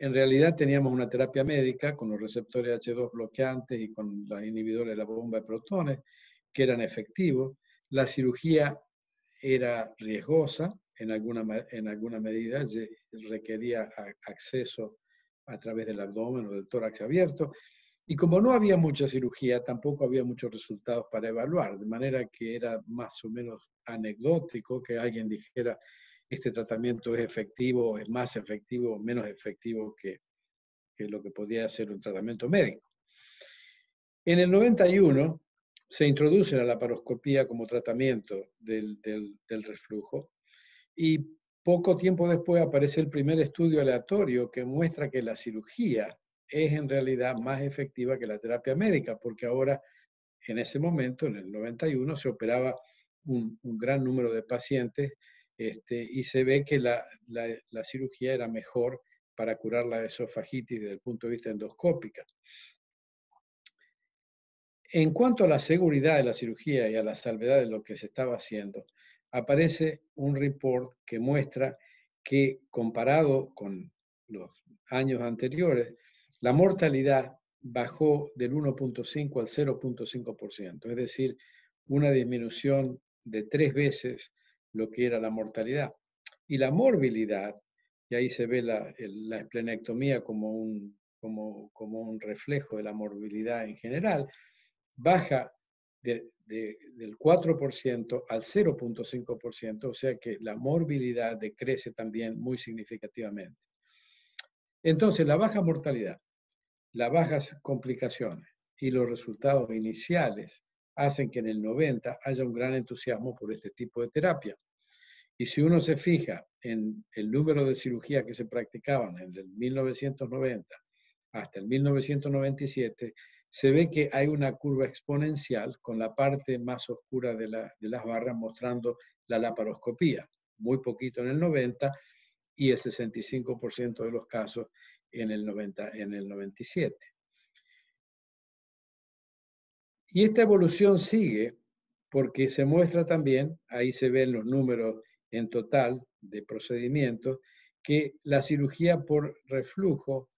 en realidad teníamos una terapia médica con los receptores H2 bloqueantes y con los inhibidores de la bomba de protones, que eran efectivos. La cirugía era riesgosa en alguna medida, requería acceso a través del abdomen o del tórax abierto. Y como no había mucha cirugía, tampoco había muchos resultados para evaluar, de manera que era más o menos anecdótico que alguien dijera este tratamiento es efectivo, es más efectivo o menos efectivo que lo que podía ser un tratamiento médico. En el 91 se introduce la laparoscopía como tratamiento del reflujo y poco tiempo después aparece el primer estudio aleatorio que muestra que la cirugía es en realidad más efectiva que la terapia médica, porque ahora, en ese momento, en el 91, se operaba un gran número de pacientes y se ve que la cirugía era mejor para curar la esofagitis desde el punto de vista endoscópico. En cuanto a la seguridad de la cirugía y a la salvedad de lo que se estaba haciendo, aparece un report que muestra que, comparado con los años anteriores, la mortalidad bajó del 1.5 al 0.5%, es decir, una disminución de 3 veces lo que era la mortalidad. Y la morbilidad, y ahí se ve la esplenectomía como un reflejo de la morbilidad en general, baja del 4% al 0.5%, o sea que la morbilidad decrece también muy significativamente. Entonces, la baja mortalidad, las bajas complicaciones y los resultados iniciales hacen que en el 90 haya un gran entusiasmo por este tipo de terapia. Y si uno se fija en el número de cirugías que se practicaban en el 1990 hasta el 1997, se ve que hay una curva exponencial con la parte más oscura de las barras mostrando la laparoscopía, muy poquito en el 90 y el 65% de los casos en el 97. Y esta evolución sigue porque se muestra también, ahí se ven los números en total de procedimientos, que la cirugía por reflujo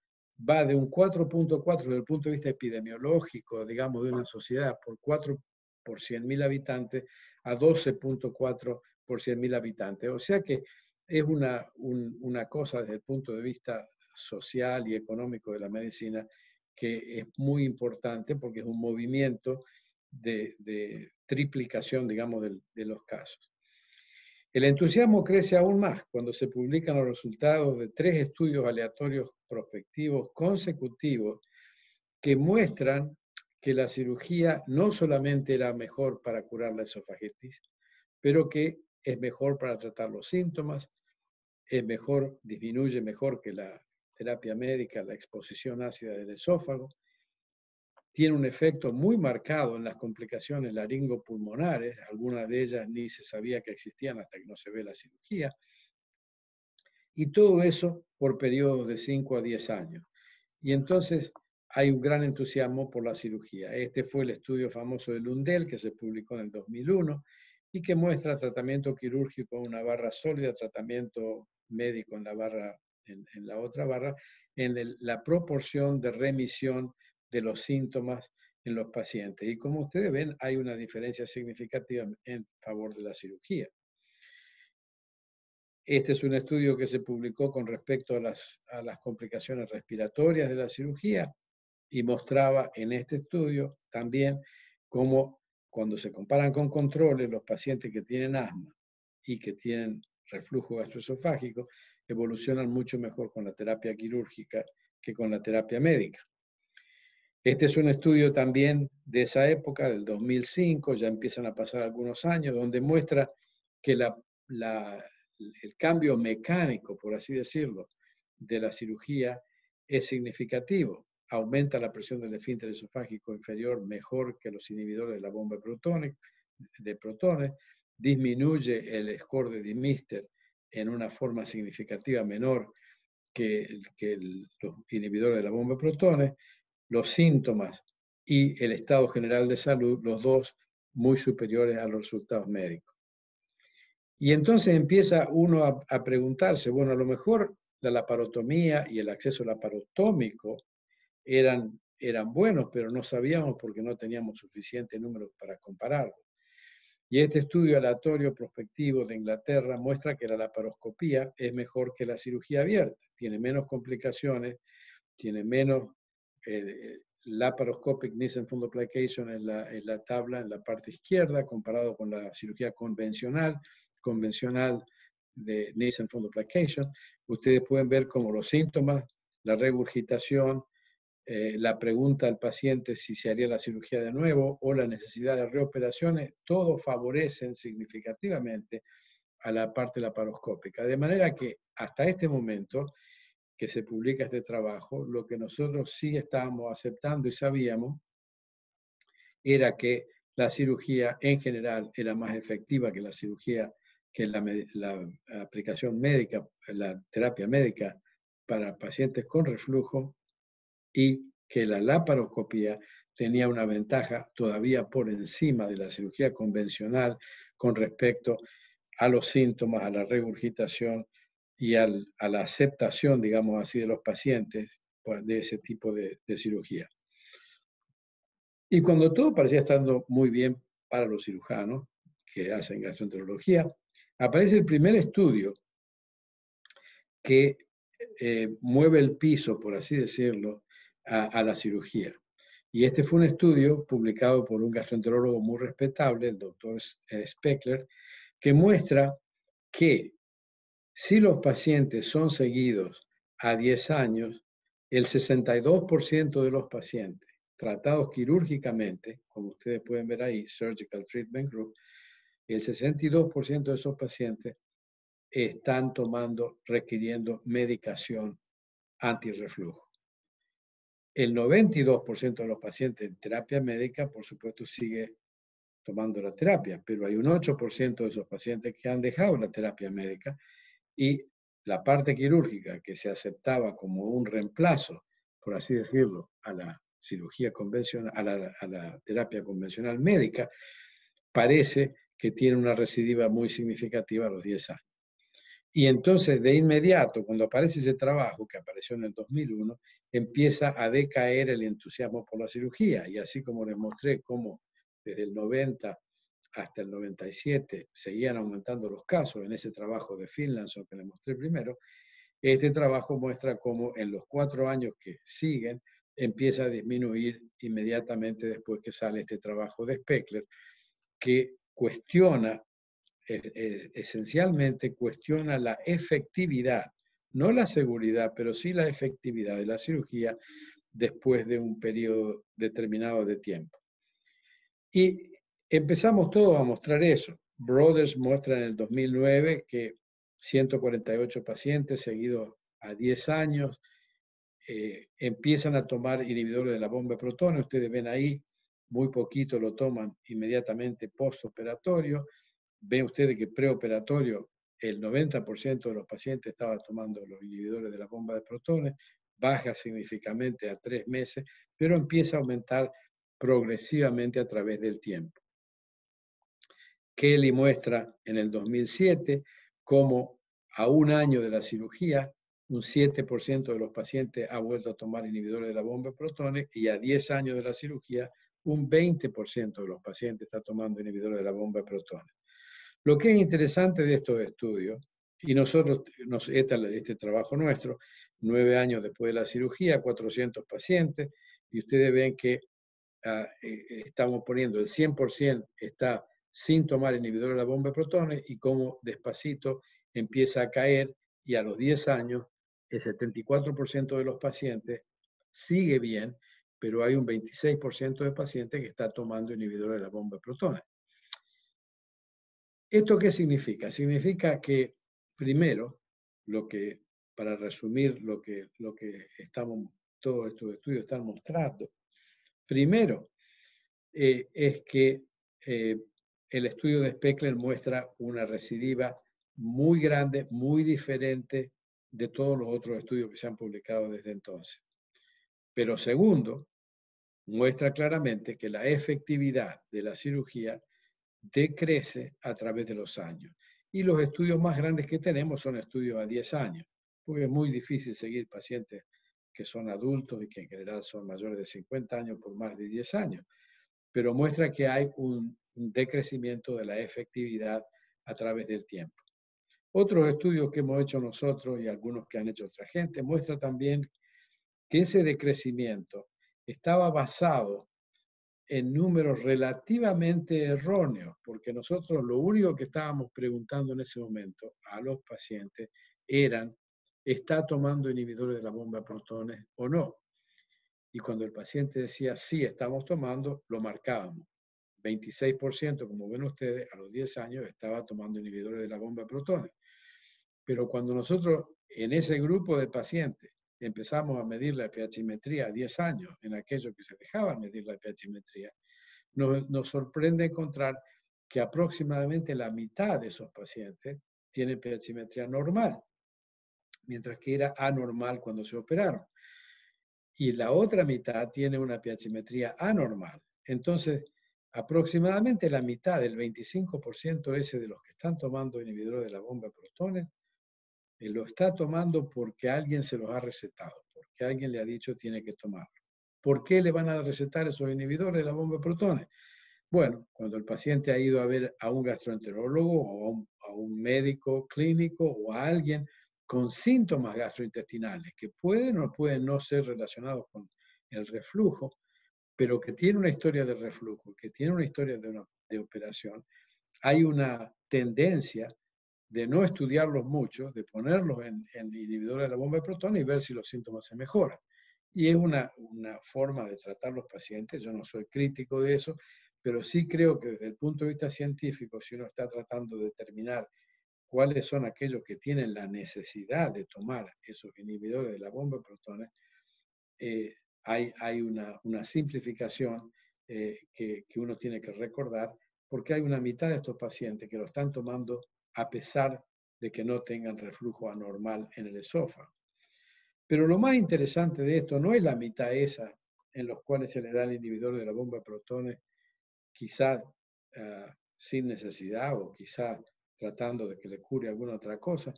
va de un 4.4 desde el punto de vista epidemiológico, digamos, de una sociedad por 4 por 100.000 habitantes a 12.4 por 100.000 habitantes. O sea que es una cosa desde el punto de vista social y económico de la medicina que es muy importante porque es un movimiento de triplicación, digamos, de los casos. El entusiasmo crece aún más cuando se publican los resultados de 3 estudios aleatorios prospectivos consecutivos que muestran que la cirugía no solamente era mejor para curar la esofagitis, pero que es mejor para tratar los síntomas, es mejor, disminuye mejor que la terapia médica la exposición ácida del esófago, tiene un efecto muy marcado en las complicaciones laringopulmonares, algunas de ellas ni se sabía que existían hasta que no se ve la cirugía, y todo eso por periodos de 5 a 10 años. Y entonces hay un gran entusiasmo por la cirugía. Este fue el estudio famoso de Lundell que se publicó en el 2001 y que muestra tratamiento quirúrgico en una barra sólida, tratamiento médico en la barra, en la otra barra, en la proporción de remisión de los síntomas en los pacientes. Y como ustedes ven, hay una diferencia significativa en favor de la cirugía. Este es un estudio que se publicó con respecto a las complicaciones respiratorias de la cirugía y mostraba en este estudio también cómo cuando se comparan con controles, los pacientes que tienen asma y que tienen reflujo gastroesofágico evolucionan mucho mejor con la terapia quirúrgica que con la terapia médica. Este es un estudio también de esa época, del 2005, ya empiezan a pasar algunos años, donde muestra que el cambio mecánico, por así decirlo, de la cirugía es significativo. Aumenta la presión del esfínter esofágico inferior mejor que los inhibidores de la bomba de protones, disminuye el score de Dimister en una forma significativa menor que los inhibidores de la bomba de protones, los síntomas y el estado general de salud, los dos muy superiores a los resultados médicos. Y entonces empieza uno a preguntarse, bueno, a lo mejor la laparotomía y el acceso laparotómico eran buenos, pero no sabíamos porque no teníamos suficiente número para compararlos. Y este estudio aleatorio prospectivo de Inglaterra muestra que la laparoscopía es mejor que la cirugía abierta, tiene menos complicaciones, tiene menos laparoscopic Nissen fundoplication en la tabla, en la parte izquierda, comparado con la cirugía convencional de Nissen fundoplication. Ustedes pueden ver como los síntomas, la regurgitación, la pregunta al paciente si se haría la cirugía de nuevo o la necesidad de reoperaciones, todos favorecen significativamente a la parte laparoscópica. De manera que hasta este momento que se publica este trabajo, lo que nosotros sí estábamos aceptando y sabíamos era que la cirugía en general era más efectiva que la cirugía, que la aplicación médica, la terapia médica para pacientes con reflujo, y que la laparoscopía tenía una ventaja todavía por encima de la cirugía convencional con respecto a los síntomas, a la regurgitación y a la aceptación, digamos así, de los pacientes de ese tipo de cirugía. Y cuando todo parecía estando muy bien para los cirujanos que hacen gastroenterología, aparece el primer estudio que mueve el piso, por así decirlo, a la cirugía. Y este fue un estudio publicado por un gastroenterólogo muy respetable, el doctor Speckler, que muestra que si los pacientes son seguidos a 10 años, el 62% de los pacientes tratados quirúrgicamente, como ustedes pueden ver ahí, Surgical Treatment Group, el 62% de esos pacientes están requiriendo medicación antirreflujo. El 92% de los pacientes en terapia médica, por supuesto, sigue tomando la terapia, pero hay un 8% de esos pacientes que han dejado la terapia médica y la parte quirúrgica que se aceptaba como un reemplazo, por así decirlo, a la cirugía convencional, a la terapia convencional médica, parece que tiene una recidiva muy significativa a los 10 años. Y entonces, de inmediato, cuando aparece ese trabajo, que apareció en el 2001, empieza a decaer el entusiasmo por la cirugía. Y así como les mostré cómo desde el 90 hasta el 97 seguían aumentando los casos en ese trabajo de Finlayson que les mostré primero, este trabajo muestra cómo en los 4 años que siguen empieza a disminuir inmediatamente después que sale este trabajo de Speckler, que cuestiona esencialmente cuestiona la efectividad, no la seguridad, pero sí la efectividad de la cirugía después de un periodo determinado de tiempo. Y empezamos todos a mostrar eso. Brothers muestra en el 2009 que 148 pacientes seguidos a 10 años empiezan a tomar inhibidores de la bomba de protones. Ustedes ven ahí, muy poquito lo toman inmediatamente postoperatorio. Ven ustedes que preoperatorio el 90% de los pacientes estaba tomando los inhibidores de la bomba de protones, baja significativamente a 3 meses, pero empieza a aumentar progresivamente a través del tiempo. Kelly muestra en el 2007 cómo a un año de la cirugía, un 7% de los pacientes ha vuelto a tomar inhibidores de la bomba de protones y a 10 años de la cirugía, un 20% de los pacientes está tomando inhibidores de la bomba de protones. Lo que es interesante de estos estudios, y nosotros, este trabajo nuestro, 9 años después de la cirugía, 400 pacientes, y ustedes ven que estamos poniendo el 100% está sin tomar inhibidor de la bomba de protones y cómo despacito empieza a caer y a los 10 años el 74% de los pacientes sigue bien, pero hay un 26% de pacientes que está tomando inhibidor de la bomba de protones. ¿Esto qué significa? Significa que, primero, para resumir lo que todos estos estudios están mostrando, primero es que el estudio de Speckler muestra una recidiva muy grande, muy diferente de todos los otros estudios que se han publicado desde entonces. Pero segundo, muestra claramente que la efectividad de la cirugía decrece a través de los años. Y los estudios más grandes que tenemos son estudios a 10 años. porque es muy difícil seguir pacientes que son adultos y que en general son mayores de 50 años por más de 10 años, pero muestra que hay un decrecimiento de la efectividad a través del tiempo. Otros estudios que hemos hecho nosotros y algunos que han hecho otra gente muestra también que ese decrecimiento estaba basado en números relativamente erróneos, porque nosotros lo único que estábamos preguntando en ese momento a los pacientes eran, ¿está tomando inhibidores de la bomba de protones o no? Y cuando el paciente decía, sí, estamos tomando, lo marcábamos. 26%, como ven ustedes, a los 10 años estaba tomando inhibidores de la bomba de protones. Pero cuando nosotros en ese grupo de pacientes empezamos a medir la pHimetría a 10 años, en aquellos que se dejaban medir la pHimetría, nos sorprende encontrar que aproximadamente la mitad de esos pacientes tienen pHimetría normal, mientras que era anormal cuando se operaron. Y la otra mitad tiene una pHimetría anormal. Entonces, aproximadamente la mitad, del 25% ese de los que están tomando inhibidores de la bomba de protones, lo está tomando porque alguien se los ha recetado, porque alguien le ha dicho tiene que tomarlo. ¿Por qué le van a recetar esos inhibidores de la bomba de protones? Bueno, cuando el paciente ha ido a ver a un gastroenterólogo o a un médico clínico o a alguien con síntomas gastrointestinales que pueden o pueden no ser relacionados con el reflujo, pero que tiene una historia de reflujo, que tiene una historia de operación, hay una tendencia de no estudiarlos mucho, de ponerlos en inhibidores de la bomba de protones y ver si los síntomas se mejoran. Y es una forma de tratar los pacientes, yo no soy crítico de eso, pero sí creo que desde el punto de vista científico, si uno está tratando de determinar cuáles son aquellos que tienen la necesidad de tomar esos inhibidores de la bomba de protones, hay una simplificación que uno tiene que recordar, porque hay una mitad de estos pacientes que lo están tomando a pesar de que no tengan reflujo anormal en el esófago. Pero lo más interesante de esto no es la mitad esa en los cuales se le da el inhibidor de la bomba de protones, quizás sin necesidad o quizás tratando de que le cure alguna otra cosa,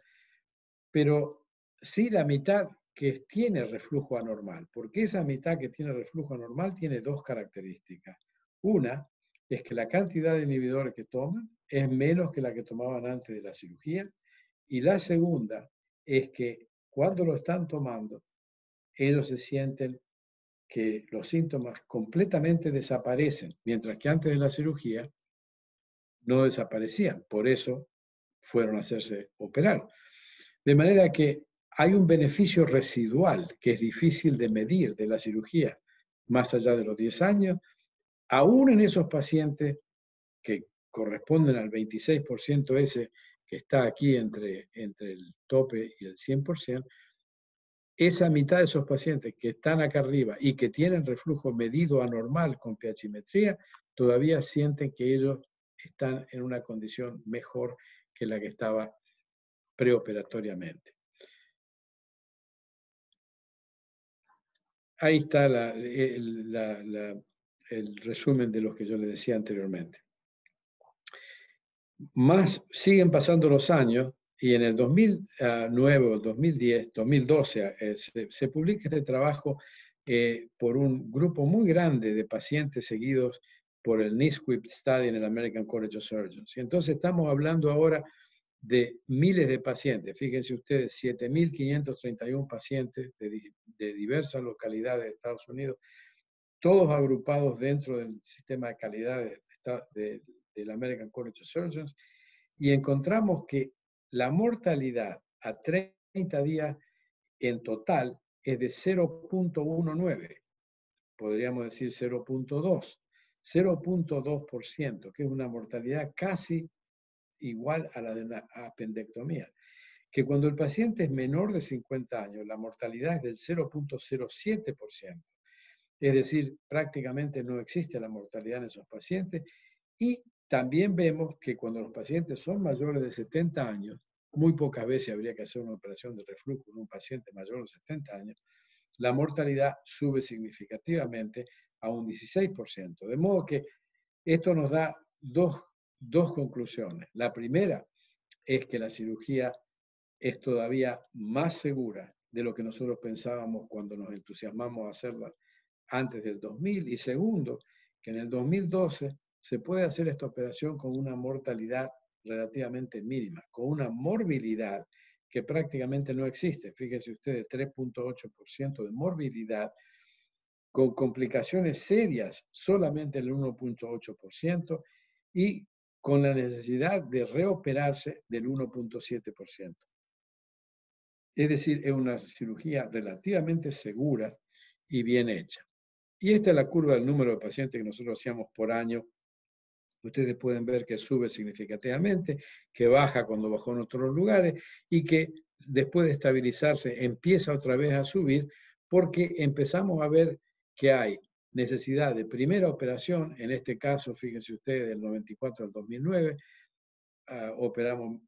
pero sí la mitad que tiene reflujo anormal, porque esa mitad que tiene reflujo anormal tiene dos características. Una es que la cantidad de inhibidores que toman es menos que la que tomaban antes de la cirugía, y la segunda es que cuando lo están tomando, ellos se sienten que los síntomas completamente desaparecen, mientras que antes de la cirugía no desaparecían. Por eso fueron a hacerse operar. De manera que hay un beneficio residual que es difícil de medir de la cirugía más allá de los 10 años, aún en esos pacientes que corresponden al 26% ese que está aquí entre el tope y el 100%, esa mitad de esos pacientes que están acá arriba y que tienen reflujo medido anormal con pHimetría, todavía sienten que ellos están en una condición mejor que la que estaba preoperatoriamente. Ahí está el resumen de lo que yo les decía anteriormente. Más siguen pasando los años y en el 2009 o 2010, 2012 se publica este trabajo por un grupo muy grande de pacientes seguidos por el NSQIP Study en el American College of Surgeons. Y entonces estamos hablando ahora de miles de pacientes. Fíjense ustedes, 7.531 pacientes de diversas localidades de Estados Unidos, todos agrupados dentro del sistema de calidad del American College of Surgeons, y encontramos que la mortalidad a 30 días en total es de 0.19, podríamos decir 0.2, 0.2%, que es una mortalidad casi igual a la de la apendectomía. Que cuando el paciente es menor de 50 años, la mortalidad es del 0.07%. Es decir, prácticamente no existe la mortalidad en esos pacientes. Y también vemos que cuando los pacientes son mayores de 70 años, muy pocas veces habría que hacer una operación de reflujo en un paciente mayor de 70 años, la mortalidad sube significativamente a un 16%. De modo que esto nos da dos conclusiones. La primera es que la cirugía es todavía más segura de lo que nosotros pensábamos cuando nos entusiasmamos a hacerla antes del 2000. Y segundo, que en el 2012 se puede hacer esta operación con una mortalidad relativamente mínima, con una morbilidad que prácticamente no existe. Fíjense ustedes, 3.8% de morbilidad, con complicaciones serias solamente el 1.8% y con la necesidad de reoperarse del 1.7%. Es decir, es una cirugía relativamente segura y bien hecha. Y esta es la curva del número de pacientes que nosotros hacíamos por año. Ustedes pueden ver que sube significativamente, que baja cuando bajó en otros lugares y que después de estabilizarse empieza otra vez a subir porque empezamos a ver que hay necesidad de primera operación. En este caso, fíjense ustedes, del 94 al 2009, operamos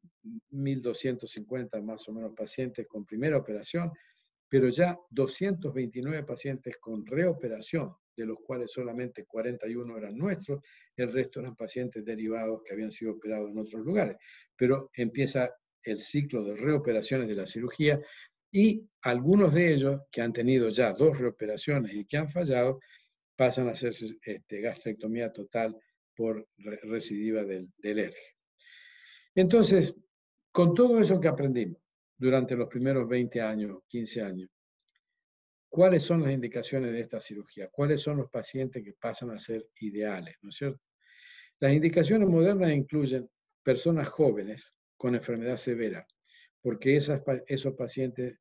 1.250 más o menos pacientes con primera operación, pero ya 229 pacientes con reoperación, de los cuales solamente 41 eran nuestros, el resto eran pacientes derivados que habían sido operados en otros lugares. Pero empieza el ciclo de reoperaciones de la cirugía y algunos de ellos que han tenido ya 2 reoperaciones y que han fallado, pasan a hacerse gastrectomía total por recidiva del ERGE. Entonces, con todo eso que aprendimos durante los primeros 20 años, 15 años, ¿cuáles son las indicaciones de esta cirugía? ¿Cuáles son los pacientes que pasan a ser ideales? ¿No es cierto? Las indicaciones modernas incluyen personas jóvenes con enfermedad severa, porque esos pacientes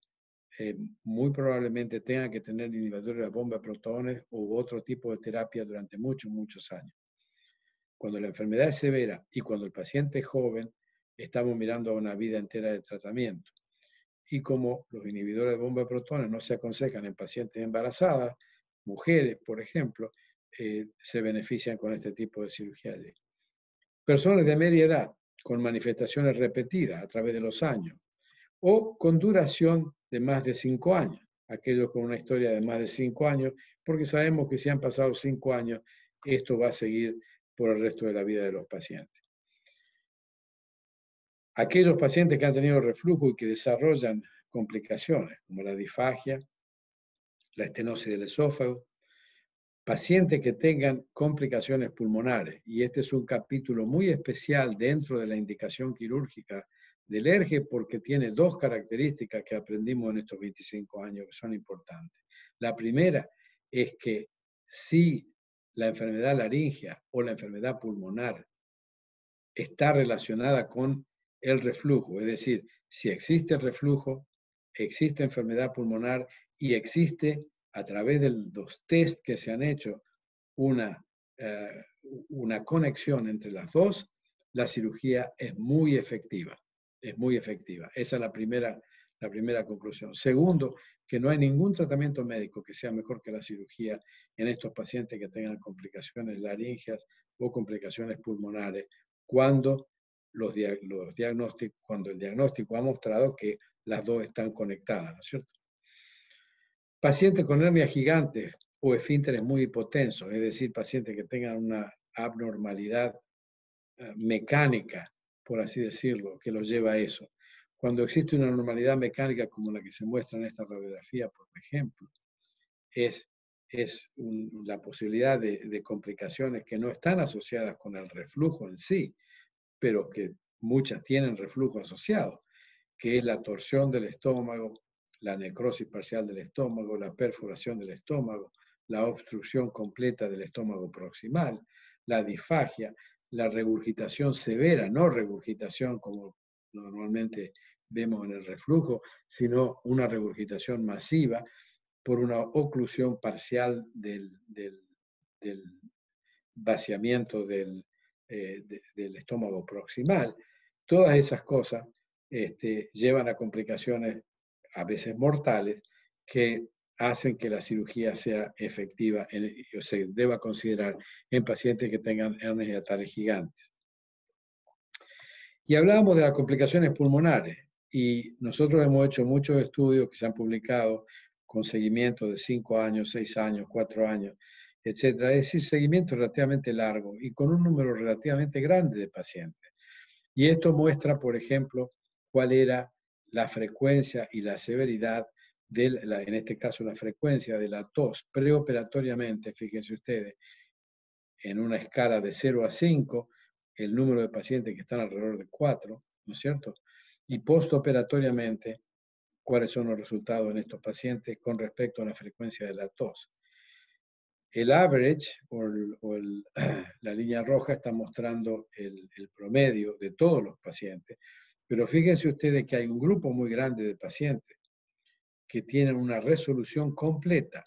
muy probablemente tengan que tener inhibidores de la bomba de protones u otro tipo de terapia durante muchos, muchos años. Cuando la enfermedad es severa y cuando el paciente es joven, estamos mirando a una vida entera de tratamiento. Y como los inhibidores de bomba de protones no se aconsejan en pacientes embarazadas, mujeres, por ejemplo, se benefician con este tipo de cirugía. Personas de media edad, con manifestaciones repetidas a través de los años, o con duración de más de 5 años, aquellos con una historia de más de 5 años, porque sabemos que si han pasado 5 años, esto va a seguir por el resto de la vida de los pacientes. Aquellos pacientes que han tenido reflujo y que desarrollan complicaciones, como la disfagia, la estenosis del esófago, pacientes que tengan complicaciones pulmonares, y este es un capítulo muy especial dentro de la indicación quirúrgica del ERGE porque tiene 2 características que aprendimos en estos 25 años que son importantes. La primera es que si la enfermedad laringea o la enfermedad pulmonar está relacionada con el reflujo, es decir, si existe reflujo, existe enfermedad pulmonar y existe a través de los test que se han hecho una conexión entre las dos, la cirugía es muy efectiva. Es muy efectiva. Esa es la primera conclusión. Segundo, que no hay ningún tratamiento médico que sea mejor que la cirugía en estos pacientes que tengan complicaciones laríngeas o complicaciones pulmonares cuando cuando el diagnóstico ha mostrado que las dos están conectadas, ¿no es cierto? Pacientes con hernias gigantes o esfínteres muy hipotensos, es decir, pacientes que tengan una abnormalidad mecánica, por así decirlo, que los lleva a eso. Cuando existe una anormalidad mecánica como la que se muestra en esta radiografía, por ejemplo, es la posibilidad de complicaciones que no están asociadas con el reflujo en sí, pero que muchas tienen reflujo asociado, que es la torsión del estómago, la necrosis parcial del estómago, la perforación del estómago, la obstrucción completa del estómago proximal, la disfagia, la regurgitación severa, no regurgitación como normalmente vemos en el reflujo, sino una regurgitación masiva por una oclusión parcial del vaciamiento del estómago proximal. Todas esas cosas llevan a complicaciones a veces mortales que hacen que la cirugía sea efectiva o se deba considerar en pacientes que tengan hernias hiatales gigantes. Y hablábamos de las complicaciones pulmonares y nosotros hemos hecho muchos estudios que se han publicado con seguimiento de 5 años, 6 años, 4 años, etcétera. Es decir, seguimiento relativamente largo y con un número relativamente grande de pacientes. Y esto muestra, por ejemplo, cuál era la frecuencia y la severidad en este caso la frecuencia de la tos preoperatoriamente, fíjense ustedes, en una escala de 0 a 5, el número de pacientes que están alrededor de 4, ¿no es cierto? Y postoperatoriamente, ¿cuáles son los resultados en estos pacientes con respecto a la frecuencia de la tos? El average, la línea roja, está mostrando el promedio de todos los pacientes, pero fíjense ustedes que hay un grupo muy grande de pacientes que tienen una resolución completa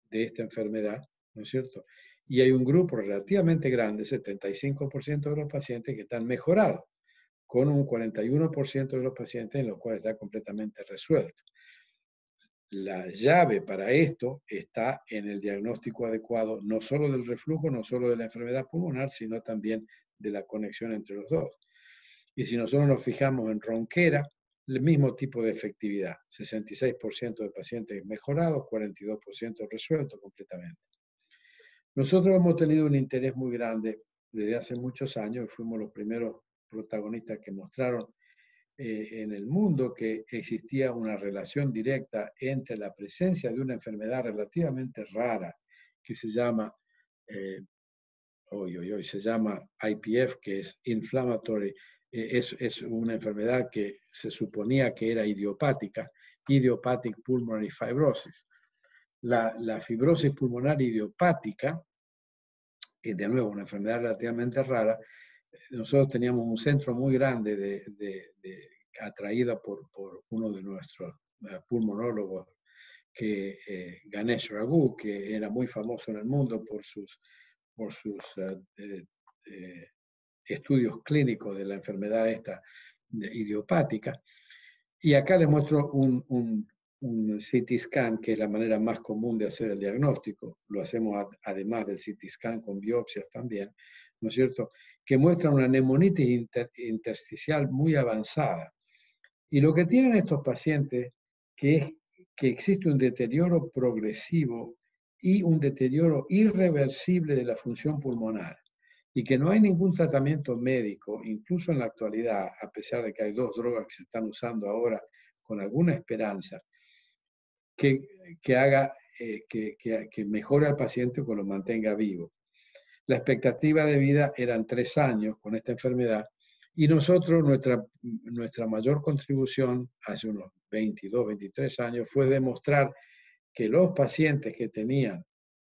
de esta enfermedad, ¿no es cierto? Y hay un grupo relativamente grande, 75% de los pacientes que están mejorados, con un 41% de los pacientes en los cuales está completamente resuelto. La llave para esto está en el diagnóstico adecuado, no solo del reflujo, no solo de la enfermedad pulmonar, sino también de la conexión entre los dos. Y si nosotros nos fijamos en ronquera, el mismo tipo de efectividad, 66% de pacientes mejorados, 42% resueltos completamente. Nosotros hemos tenido un interés muy grande desde hace muchos años y fuimos los primeros protagonistas que mostraron en el mundo que existía una relación directa entre la presencia de una enfermedad relativamente rara que se llama, se llama IPF, que es Inflammatory, es una enfermedad que se suponía que era idiopática, Idiopathic Pulmonary Fibrosis. La fibrosis pulmonar idiopática, de nuevo una enfermedad relativamente rara, nosotros teníamos un centro muy grande atraída por uno de nuestros pulmonólogos, Ganesh Raghu, que era muy famoso en el mundo por sus estudios clínicos de la enfermedad esta idiopática. Y acá les muestro un CT scan, que es la manera más común de hacer el diagnóstico. Lo hacemos además del CT scan con biopsias también, ¿no es cierto?, que muestra una neumonitis intersticial muy avanzada. Y lo que tienen estos pacientes es que existe un deterioro progresivo y un deterioro irreversible de la función pulmonar, y que no hay ningún tratamiento médico, incluso en la actualidad, a pesar de que hay 2 drogas que se están usando ahora con alguna esperanza, que haga que mejore al paciente o que lo mantenga vivo. La expectativa de vida eran 3 años con esta enfermedad, y nosotros, nuestra mayor contribución hace unos 22, 23 años fue demostrar que los pacientes que tenían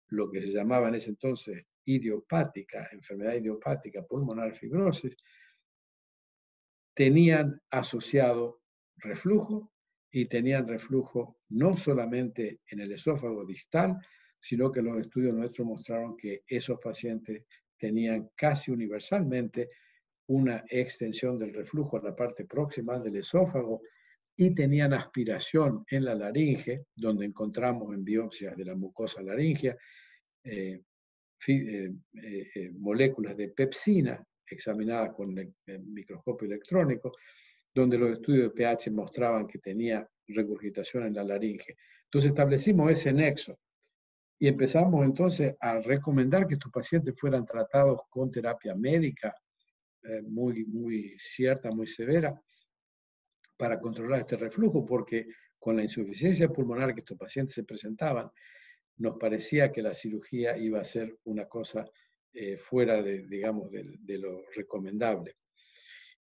lo que se llamaba en ese entonces idiopática, enfermedad idiopática pulmonar fibrosis, tenían asociado reflujo, y tenían reflujo no solamente en el esófago distal, sino que los estudios nuestros mostraron que esos pacientes tenían casi universalmente una extensión del reflujo a la parte proximal del esófago y tenían aspiración en la laringe, donde encontramos en biopsias de la mucosa laringea moléculas de pepsina examinadas con el microscopio electrónico, donde los estudios de pH mostraban que tenía regurgitación en la laringe. Entonces establecimos ese nexo y empezamos entonces a recomendar que estos pacientes fueran tratados con terapia médica muy cierta, muy severa, para controlar este reflujo, porque con la insuficiencia pulmonar que estos pacientes se presentaban, nos parecía que la cirugía iba a ser una cosa fuera digamos, de lo recomendable.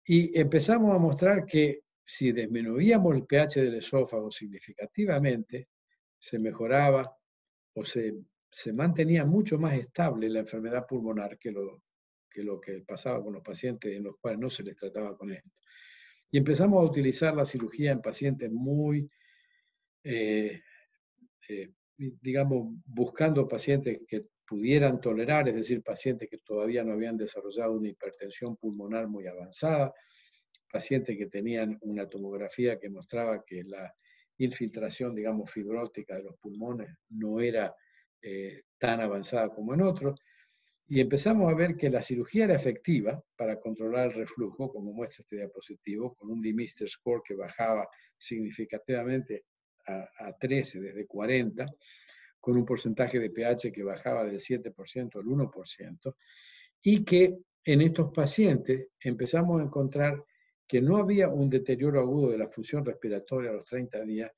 Y empezamos a mostrar que si disminuíamos el pH del esófago significativamente, se mejoraba o se mantenía mucho más estable la enfermedad pulmonar que lo que pasaba con los pacientes en los cuales no se les trataba con esto. Y empezamos a utilizar la cirugía en pacientes muy, digamos, buscando pacientes que pudieran tolerar, es decir, pacientes que todavía no habían desarrollado una hipertensión pulmonar muy avanzada, pacientes que tenían una tomografía que mostraba que la infiltración, digamos, fibrótica de los pulmones no era tan avanzada como en otros, y empezamos a ver que la cirugía era efectiva para controlar el reflujo, como muestra este diapositivo, con un D-Mister score que bajaba significativamente a 13 desde 40, con un porcentaje de pH que bajaba del 7% al 1%, y que en estos pacientes empezamos a encontrar que no había un deterioro agudo de la función respiratoria a los 30 días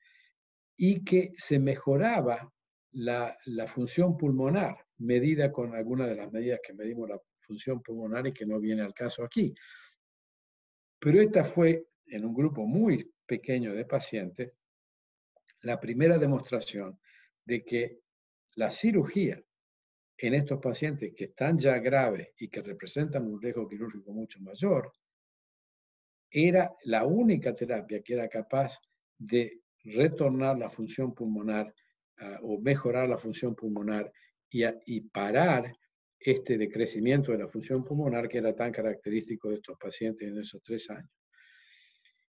y que se mejoraba la función pulmonar, medida con algunas de las medidas que medimos la función pulmonar y que no viene al caso aquí. Pero esta fue, en un grupo muy pequeño de pacientes, la primera demostración de que la cirugía en estos pacientes que están ya graves y que representan un riesgo quirúrgico mucho mayor, era la única terapia que era capaz de retornar la función pulmonar o mejorar la función pulmonar y parar este decrecimiento de la función pulmonar que era tan característico de estos pacientes en esos 3 años.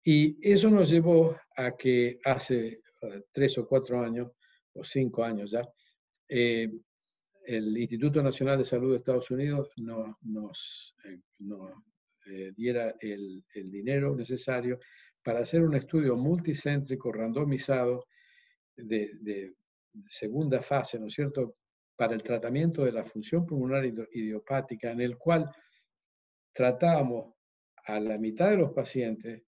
Y eso nos llevó a que hace 3 o 4 años, o 5 años ya, el Instituto Nacional de Salud de Estados Unidos nos diera el dinero necesario para hacer un estudio multicéntrico randomizado de segunda fase, ¿no es cierto?, para el tratamiento de la función pulmonar idiopática, en el cual tratábamos a la mitad de los pacientes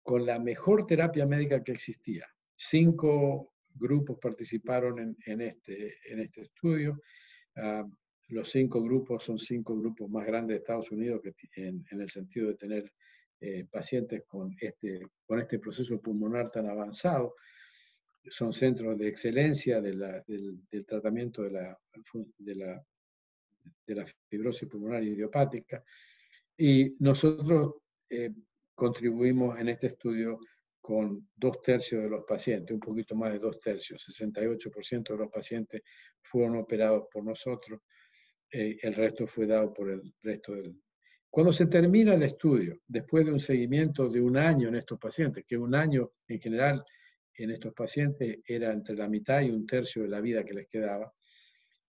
con la mejor terapia médica que existía. 5 grupos participaron en este estudio. Los 5 grupos son 5 grupos más grandes de Estados Unidos que en el sentido de tener pacientes con este proceso pulmonar tan avanzado. Son centros de excelencia del tratamiento de la fibrosis pulmonar idiopática. Y nosotros contribuimos en este estudio con 2/3 de los pacientes, un poquito más de 2/3, 68% de los pacientes fueron operados por nosotros, el resto fue dado por el resto del... Cuando se termina el estudio, después de un seguimiento de 1 año en estos pacientes, que 1 año en general en estos pacientes era entre la mitad y 1/3 de la vida que les quedaba,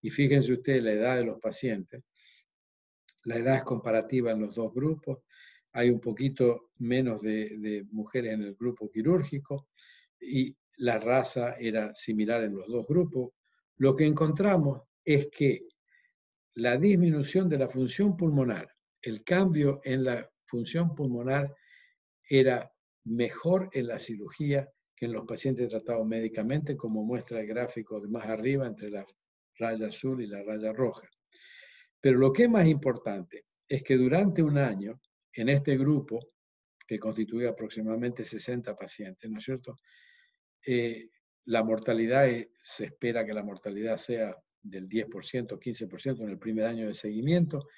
y fíjense ustedes la edad de los pacientes, la edad es comparativa en los 2 grupos, hay un poquito menos de mujeres en el grupo quirúrgico y la raza era similar en los 2 grupos. Lo que encontramos es que la disminución de la función pulmonar, el cambio en la función pulmonar era mejor en la cirugía que en los pacientes tratados médicamente, como muestra el gráfico de más arriba entre la raya azul y la raya roja. Pero lo que es más importante es que durante 1 año, en este grupo, que constituye aproximadamente 60 pacientes, ¿no es cierto?, la mortalidad, se espera que la mortalidad sea del 10%, 15% en el primer año de seguimiento.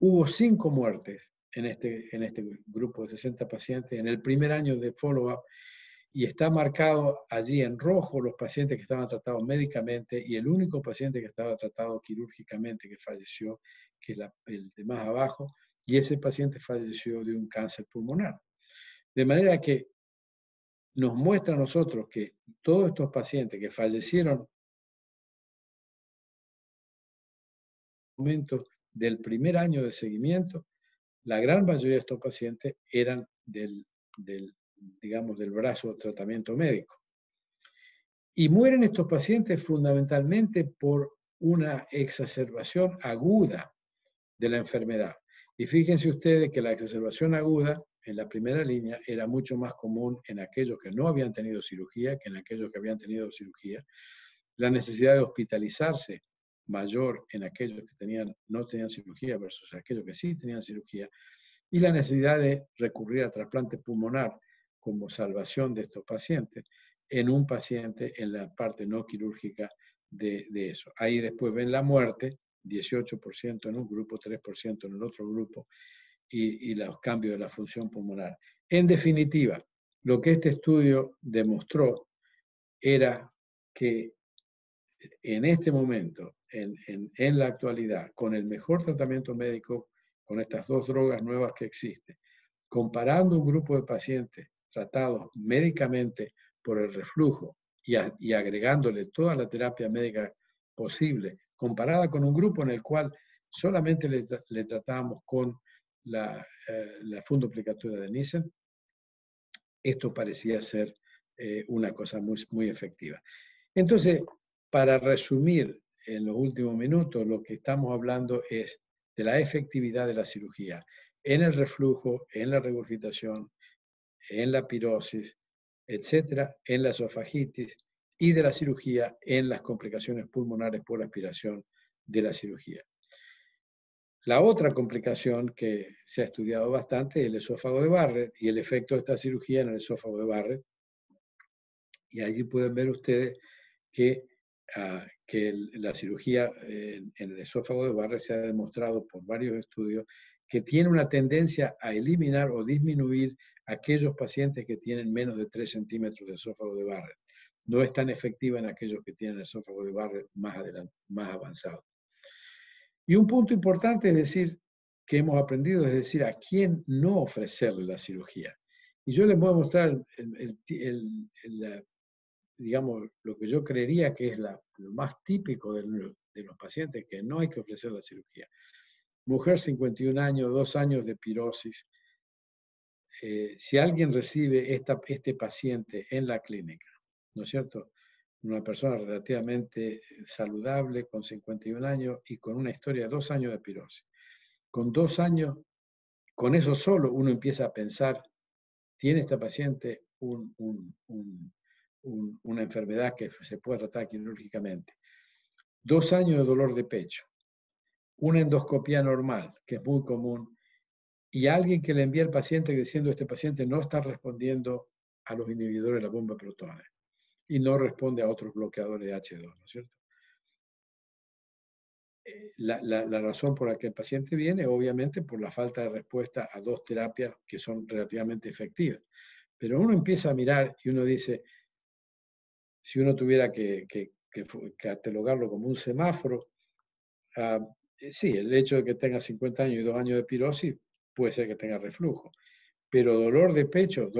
Hubo 5 muertes en este grupo de 60 pacientes en el primer año de follow-up, y está marcado allí en rojo los pacientes que estaban tratados médicamente y el único paciente que estaba tratado quirúrgicamente que falleció, que es el de más abajo, y ese paciente falleció de un cáncer pulmonar. De manera que nos muestra a nosotros que todos estos pacientes que fallecieron en el momento del primer año de seguimiento, la gran mayoría de estos pacientes eran del brazo de tratamiento médico. Y mueren estos pacientes fundamentalmente por una exacerbación aguda de la enfermedad. Y fíjense ustedes que la exacerbación aguda en la primera línea era mucho más común en aquellos que no habían tenido cirugía que en aquellos que habían tenido cirugía. La necesidad de hospitalizarse mayor en aquellos que no tenían cirugía versus aquellos que sí tenían cirugía. Y la necesidad de recurrir a trasplante pulmonar como salvación de estos pacientes en un paciente en la parte no quirúrgica de eso. Ahí después ven la muerte, 18% en un grupo, 3% en el otro grupo, y los cambios de la función pulmonar. En definitiva, lo que este estudio demostró era que en este momento, en la actualidad, con el mejor tratamiento médico, con estas 2 drogas nuevas que existen, comparando un grupo de pacientes tratados médicamente por el reflujo y agregándole toda la terapia médica posible, comparada con un grupo en el cual solamente le tratábamos con la fundoplicatura de Nissen, esto parecía ser una cosa muy, muy efectiva. Entonces, para resumir en los últimos minutos, lo que estamos hablando es de la efectividad de la cirugía. en el reflujo, en la regurgitación, en la pirosis, etcétera, en la esofagitis, y de la cirugía en las complicaciones pulmonares por aspiración de la cirugía. La otra complicación que se ha estudiado bastante es el esófago de Barrett y el efecto de esta cirugía en el esófago de Barrett. Y allí pueden ver ustedes que la cirugía en el esófago de Barrett se ha demostrado por varios estudios que tiene una tendencia a eliminar o disminuir aquellos pacientes que tienen menos de 3 centímetros de esófago de Barrett. No es tan efectiva en aquellos que tienen esófago de Barrett más avanzado. Y un punto importante es decir, que hemos aprendido, es decir, a quién no ofrecerle la cirugía. Y yo les voy a mostrar digamos, lo que yo creería que es lo más típico de los pacientes que no hay que ofrecer la cirugía. Mujer, 51 años, 2 años de pirosis. Si alguien recibe este paciente en la clínica, ¿no es cierto? Una persona relativamente saludable, con 51 años y con una historia de 2 años de pirosis. Con 2 años, con eso solo uno empieza a pensar, ¿tiene esta paciente una enfermedad que se puede tratar quirúrgicamente? 2 años de dolor de pecho, una endoscopía normal, que es muy común, y alguien que le envía al paciente diciendo este paciente no está respondiendo a los inhibidores de la bomba de protones y no responde a otros bloqueadores de H2, ¿no es cierto? La razón por la que el paciente viene, obviamente, por la falta de respuesta a 2 terapias que son relativamente efectivas. Pero uno empieza a mirar y uno dice, si uno tuviera que catalogarlo como un semáforo, sí, el hecho de que tenga 50 años y 2 años de pirosis puede ser que tenga reflujo. Pero dolor de pecho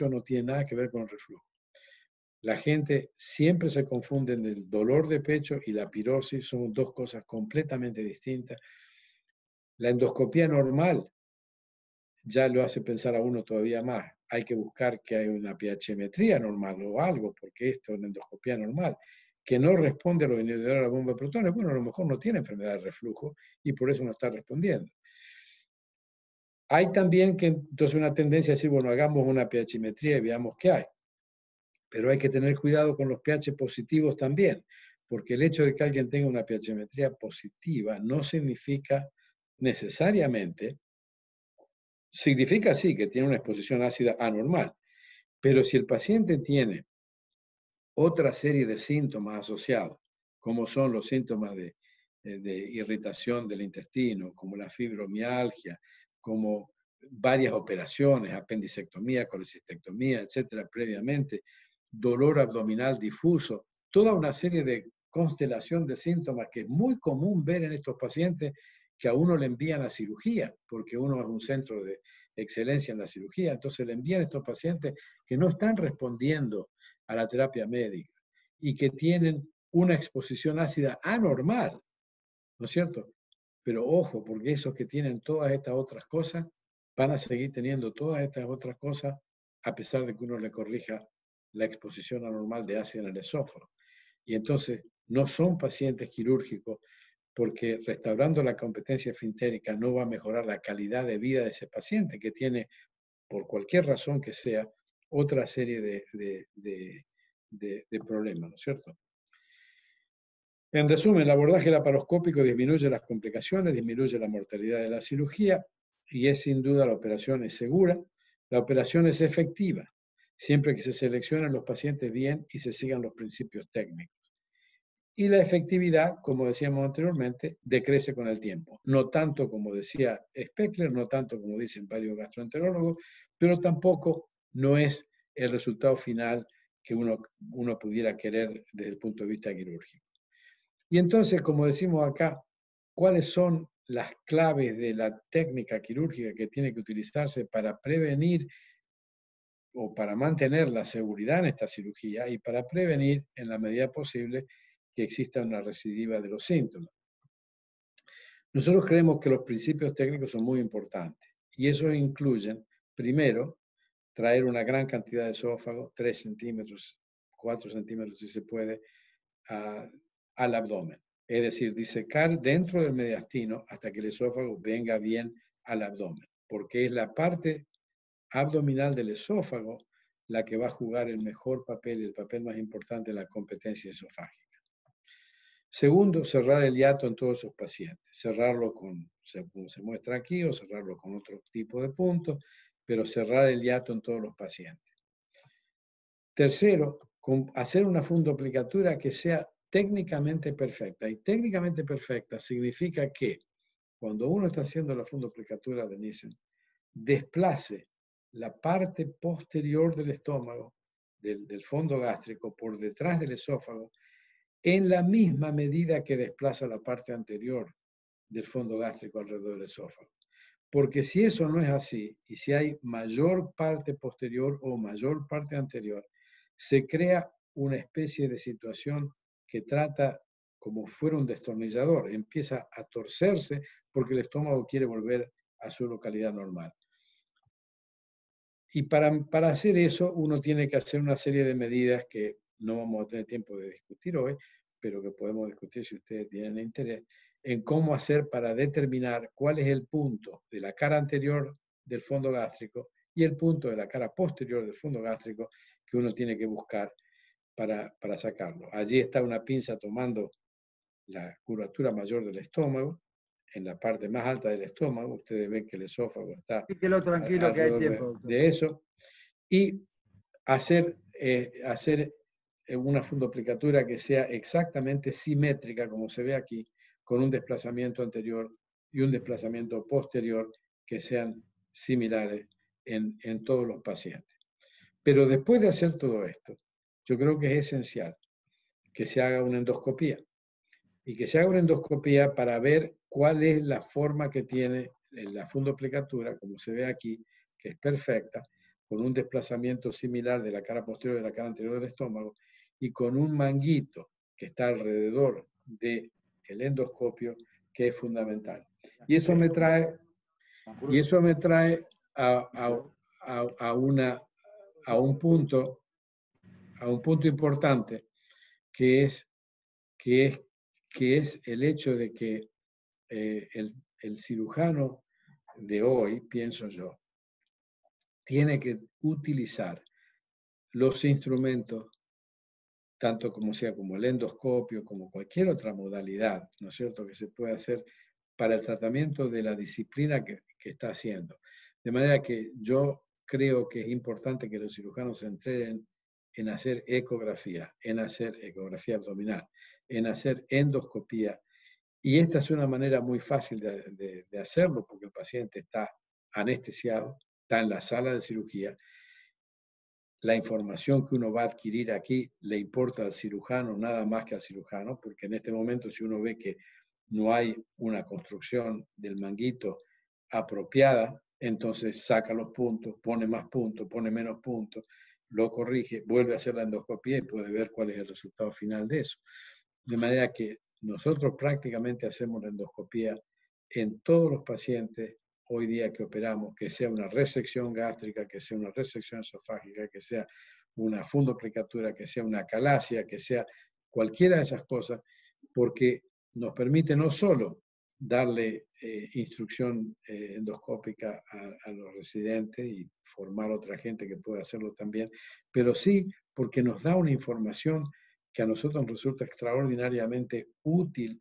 no tiene nada que ver con el reflujo. La gente siempre se confunde en el dolor de pecho y la pirosis, son 2 cosas completamente distintas. La endoscopía normal ya lo hace pensar a uno todavía más. Hay que buscar que hay una pHmetría normal o algo, porque esto es una endoscopía normal, que no responde a los inhibidores de la bomba de protones. Bueno, a lo mejor no tiene enfermedad de reflujo y por eso no está respondiendo. Hay también que entonces una tendencia a decir, bueno, hagamos una pHmetría y veamos qué hay. Pero hay que tener cuidado con los pH positivos también, porque el hecho de que alguien tenga una pHmetría positiva no significa necesariamente, significa sí que tiene una exposición ácida anormal, pero si el paciente tiene otra serie de síntomas asociados, como son los síntomas de irritación del intestino, como la fibromialgia, como varias operaciones, apendicectomía, colecistectomía, etcétera, previamente, dolor abdominal difuso, toda una serie de constelación de síntomas que es muy común ver en estos pacientes que a uno le envían a cirugía, porque uno es un centro de excelencia en la cirugía, entonces le envían a estos pacientes que no están respondiendo a la terapia médica y que tienen una exposición ácida anormal, ¿no es cierto? Pero ojo, porque esos que tienen todas estas otras cosas van a seguir teniendo todas estas otras cosas a pesar de que uno le corrija la exposición anormal de ácido en el esófago. Y entonces no son pacientes quirúrgicos porque restaurando la competencia esfintérica no va a mejorar la calidad de vida de ese paciente que tiene, por cualquier razón que sea, otra serie de problemas, ¿no es cierto? En resumen, el abordaje laparoscópico disminuye las complicaciones, disminuye la mortalidad de la cirugía y es sin duda la operación es segura. La operación es efectiva, siempre que se seleccionen los pacientes bien y se sigan los principios técnicos. Y la efectividad, como decíamos anteriormente, decrece con el tiempo. No tanto como decía Speckler, no tanto como dicen varios gastroenterólogos, pero tampoco no es el resultado final que uno pudiera querer desde el punto de vista quirúrgico. Y entonces, como decimos acá, ¿cuáles son las claves de la técnica quirúrgica que tiene que utilizarse para prevenir o para mantener la seguridad en esta cirugía y para prevenir, en la medida posible, que exista una recidiva de los síntomas? Nosotros creemos que los principios técnicos son muy importantes y esos incluyen, primero, traer una gran cantidad de esófago, 3 centímetros, 4 centímetros si se puede, al abdomen. Es decir, disecar dentro del mediastino hasta que el esófago venga bien al abdomen. porque es la parte abdominal del esófago la que va a jugar el mejor papel, el papel más importante en la competencia esofágica. Segundo, cerrar el hiato en todos sus pacientes. Cerrarlo como se muestra aquí, o cerrarlo con otro tipo de puntos, pero cerrar el hiato en todos los pacientes. Tercero, hacer una fundoplicatura que sea técnicamente perfecta. Y técnicamente perfecta significa que cuando uno está haciendo la fundoplicatura de Nissen, desplace la parte posterior del estómago, del fondo gástrico, por detrás del esófago, en la misma medida que desplaza la parte anterior del fondo gástrico alrededor del esófago. Porque si eso no es así, y si hay mayor parte posterior o mayor parte anterior, se crea una especie de situación que trata como fuera un destornillador, empieza a torcerse porque el estómago quiere volver a su localidad normal. Y para hacer eso, uno tiene que hacer una serie de medidas que no vamos a tener tiempo de discutir hoy, pero que podemos discutir si ustedes tienen interés, en cómo hacer para determinar cuál es el punto de la cara anterior del fondo gástrico y el punto de la cara posterior del fondo gástrico que uno tiene que buscar para sacarlo. Allí está una pinza tomando la curvatura mayor del estómago, en la parte más alta del estómago. Ustedes ven que el esófago está Fíjelo tranquilo que hay alrededor tiempo, doctor. de eso. Y hacer una fundoplicatura que sea exactamente simétrica, como se ve aquí, con un desplazamiento anterior y un desplazamiento posterior que sean similares en todos los pacientes. Pero después de hacer todo esto, yo creo que es esencial que se haga una endoscopía y que se haga una endoscopía para ver cuál es la forma que tiene la fundoplicatura, como se ve aquí, que es perfecta, con un desplazamiento similar de la cara posterior y de la cara anterior del estómago, y con un manguito que está alrededor del endoscopio, que es fundamental. Y eso me trae a un punto importante, que es el hecho de que el cirujano de hoy, pienso yo, tiene que utilizar los instrumentos, tanto como sea como el endoscopio, como cualquier otra modalidad, ¿no es cierto?, que se puede hacer para el tratamiento de la disciplina que está haciendo. De manera que yo creo que es importante que los cirujanos se entrenen en hacer ecografía abdominal, en hacer endoscopía. Y esta es una manera muy fácil de hacerlo, porque el paciente está anestesiado, está en la sala de cirugía. La información que uno va a adquirir aquí le importa al cirujano nada más que al cirujano, porque en este momento si uno ve que no hay una construcción del manguito apropiada, entonces saca los puntos, pone más puntos, pone menos puntos, lo corrige, vuelve a hacer la endoscopía y puede ver cuál es el resultado final de eso. De manera que nosotros prácticamente hacemos la endoscopía en todos los pacientes hoy día que operamos, que sea una resección gástrica, que sea una resección esofágica, que sea una fundoplicatura, que sea una acalasia, que sea cualquiera de esas cosas, porque nos permite no solo darle instrucción endoscópica a los residentes y formar a otra gente que pueda hacerlo también, pero sí porque nos da una información que a nosotros nos resulta extraordinariamente útil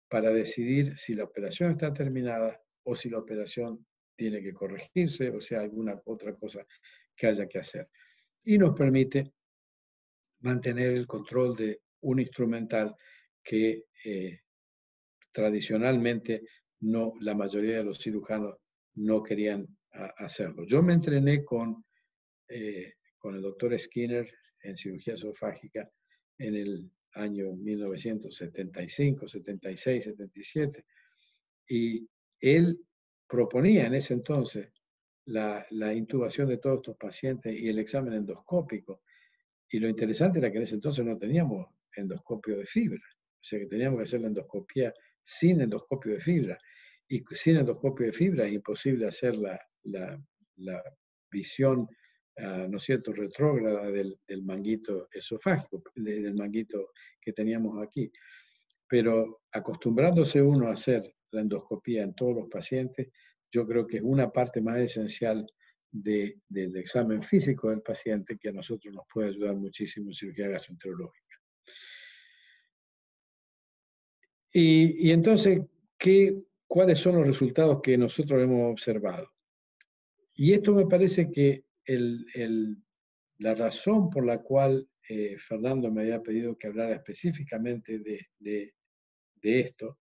para decidir si la operación está terminada o si la operación tiene que corregirse, o sea, alguna otra cosa que haya que hacer. Y nos permite mantener el control de un instrumental que tradicionalmente la mayoría de los cirujanos no querían hacerlo. Yo me entrené con el doctor Skinner en cirugía esofágica en el año 1975, 76, 77, y él proponía en ese entonces la intubación de todos estos pacientes y el examen endoscópico. Y lo interesante era que en ese entonces no teníamos endoscopio de fibra, o sea que teníamos que hacer la endoscopía sin endoscopio de fibra. Y sin endoscopio de fibra es imposible hacer la visión, ¿no es cierto?, retrógrada del manguito esofágico, del manguito que teníamos aquí. Pero acostumbrándose uno a hacer la endoscopía en todos los pacientes, yo creo que es una parte más esencial del examen físico del paciente que a nosotros nos puede ayudar muchísimo en cirugía gastroenterológica. Y entonces, ¿cuáles son los resultados que nosotros hemos observado? Y esto me parece que la razón por la cual Fernando me había pedido que hablara específicamente de esto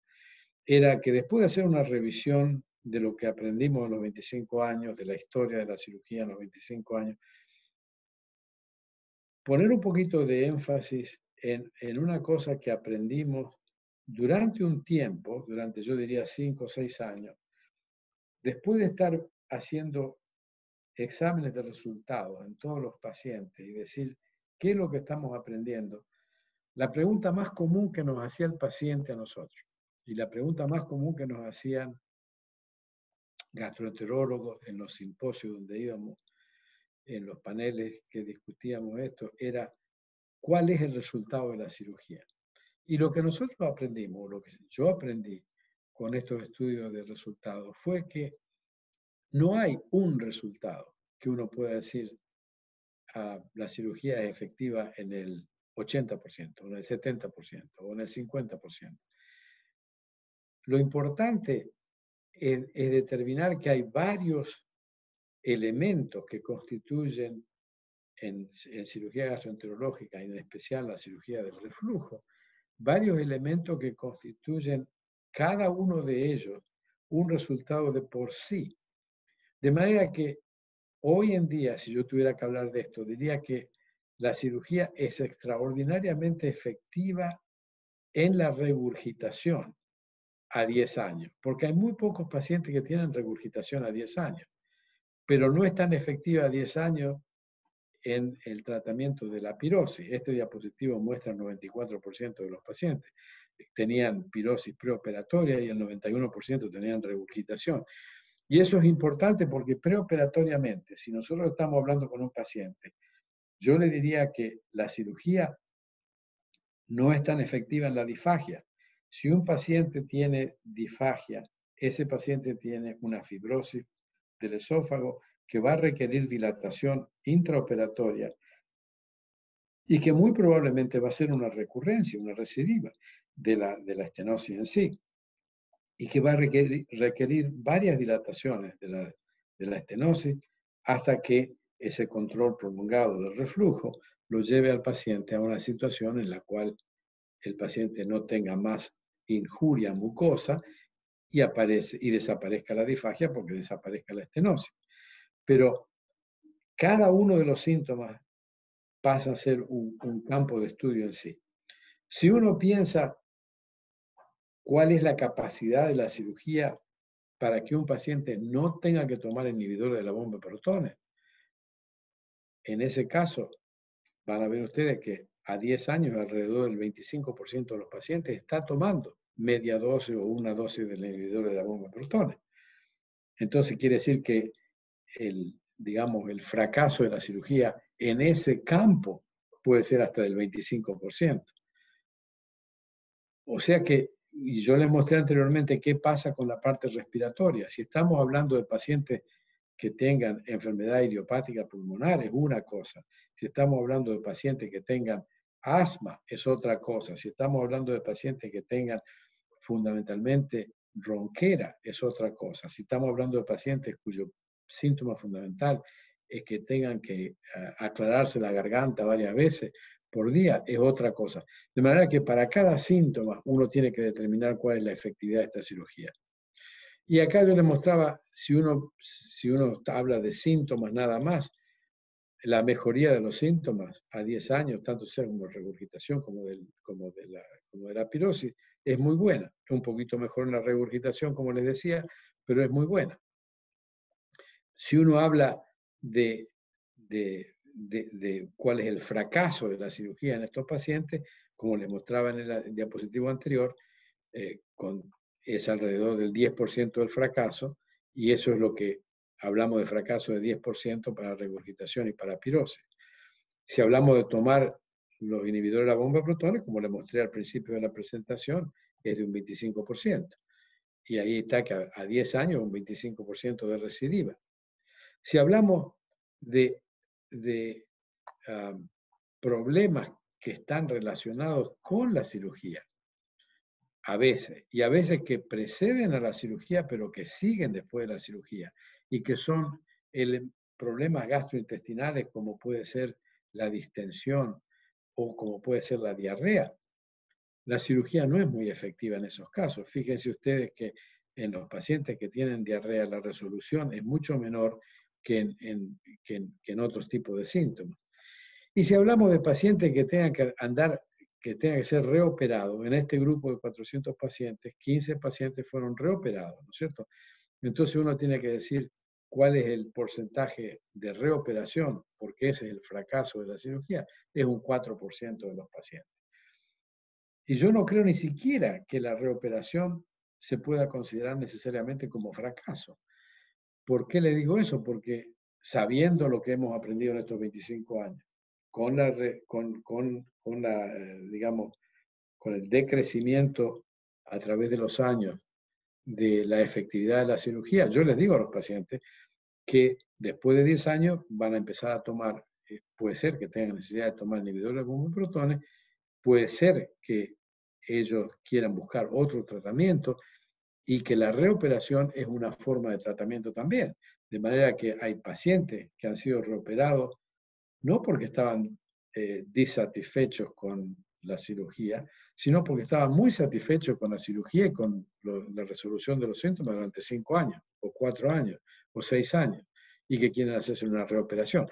era que después de hacer una revisión de lo que aprendimos en los 25 años, de la historia de la cirugía en los 25 años, poner un poquito de énfasis en una cosa que aprendimos durante un tiempo, durante yo diría 5 o 6 años, después de estar haciendo exámenes de resultados en todos los pacientes y decir qué es lo que estamos aprendiendo, la pregunta más común que nos hacía el paciente a nosotros y la pregunta más común que nos hacían gastroenterólogos en los simposios donde íbamos, en los paneles que discutíamos esto, era ¿cuál es el resultado de la cirugía? Y lo que nosotros aprendimos, lo que yo aprendí con estos estudios de resultados, fue que no hay un resultado que uno pueda decir la cirugía es efectiva en el 80%, o en el 70%, o en el 50%. Lo importante es determinar que hay varios elementos que constituyen en cirugía gastroenterológica, y en especial la cirugía del reflujo, varios elementos que constituyen cada uno de ellos un resultado de por sí. De manera que hoy en día, si yo tuviera que hablar de esto, diría que la cirugía es extraordinariamente efectiva en la regurgitación a 10 años, porque hay muy pocos pacientes que tienen regurgitación a 10 años, pero no es tan efectiva a 10 años en el tratamiento de la pirosis. Este diapositivo muestra el 94% de los pacientes tenían pirosis preoperatoria y el 91% tenían regurgitación. Y eso es importante porque preoperatoriamente, si nosotros estamos hablando con un paciente, yo le diría que la cirugía no es tan efectiva en la disfagia. Si un paciente tiene disfagia, ese paciente tiene una fibrosis del esófago que va a requerir dilatación intraoperatoria y que muy probablemente va a ser una recurrencia, una recidiva de la estenosis en sí, y que va a requerir varias dilataciones de la estenosis hasta que ese control prolongado del reflujo lo lleve al paciente a una situación en la cual el paciente no tenga más injuria mucosa y desaparezca la disfagia porque desaparezca la estenosis. Pero cada uno de los síntomas pasa a ser un campo de estudio en sí. Si uno piensa cuál es la capacidad de la cirugía para que un paciente no tenga que tomar inhibidores de la bomba de protones, en ese caso van a ver ustedes que a 10 años alrededor del 25% de los pacientes está tomando media dosis o una dosis del inhibidor de la bomba de protones. Entonces quiere decir que digamos, el fracaso de la cirugía en ese campo puede ser hasta del 25%. O sea que, y yo les mostré anteriormente qué pasa con la parte respiratoria. Si estamos hablando de pacientes que tengan enfermedad idiopática pulmonar, es una cosa. Si estamos hablando de pacientes que tengan asma, es otra cosa. Si estamos hablando de pacientes que tengan fundamentalmente ronquera, es otra cosa. Si estamos hablando de pacientes cuyo síntoma fundamental es que tengan que aclararse la garganta varias veces por día, es otra cosa. De manera que para cada síntoma uno tiene que determinar cuál es la efectividad de esta cirugía. Y acá yo les mostraba, si uno habla de síntomas nada más, la mejoría de los síntomas a 10 años, tanto sea como regurgitación como de la pirosis, es muy buena. Es un poquito mejor en la regurgitación, como les decía, pero es muy buena. Si uno habla de cuál es el fracaso de la cirugía en estos pacientes, como les mostraba en el diapositivo anterior, es alrededor del 10% del fracaso, y eso es lo que hablamos de fracaso de 10% para regurgitación y para pirosis. Si hablamos de tomar los inhibidores de la bomba de protones, como les mostré al principio de la presentación, es de un 25%. y ahí está que a 10 años un 25% de recidiva. Si hablamos de problemas que están relacionados con la cirugía, a veces, y a veces que preceden a la cirugía, pero que siguen después de la cirugía, y que son problemas gastrointestinales como puede ser la distensión o como puede ser la diarrea. La cirugía no es muy efectiva en esos casos. Fíjense ustedes que en los pacientes que tienen diarrea la resolución es mucho menor que en otros tipos de síntomas. Y si hablamos de pacientes que tengan que ser reoperados, en este grupo de 400 pacientes, 15 pacientes fueron reoperados, ¿no es cierto? Entonces uno tiene que decir cuál es el porcentaje de reoperación, porque ese es el fracaso de la cirugía, es un 4% de los pacientes. Y yo no creo ni siquiera que la reoperación se pueda considerar necesariamente como fracaso. ¿Por qué le digo eso? Porque sabiendo lo que hemos aprendido en estos 25 años, digamos, con el decrecimiento a través de los años de la efectividad de la cirugía, yo les digo a los pacientes que después de 10 años van a empezar a tomar, puede ser que tengan necesidad de tomar inhibidores de protones, puede ser que ellos quieran buscar otro tratamiento y que la reoperación es una forma de tratamiento también. De manera que hay pacientes que han sido reoperados no porque estaban disatisfechos con la cirugía, sino porque estaban muy satisfechos con la cirugía y con la resolución de los síntomas durante 5 años, o 4 años, o 6 años, y que quieren hacerse una reoperación.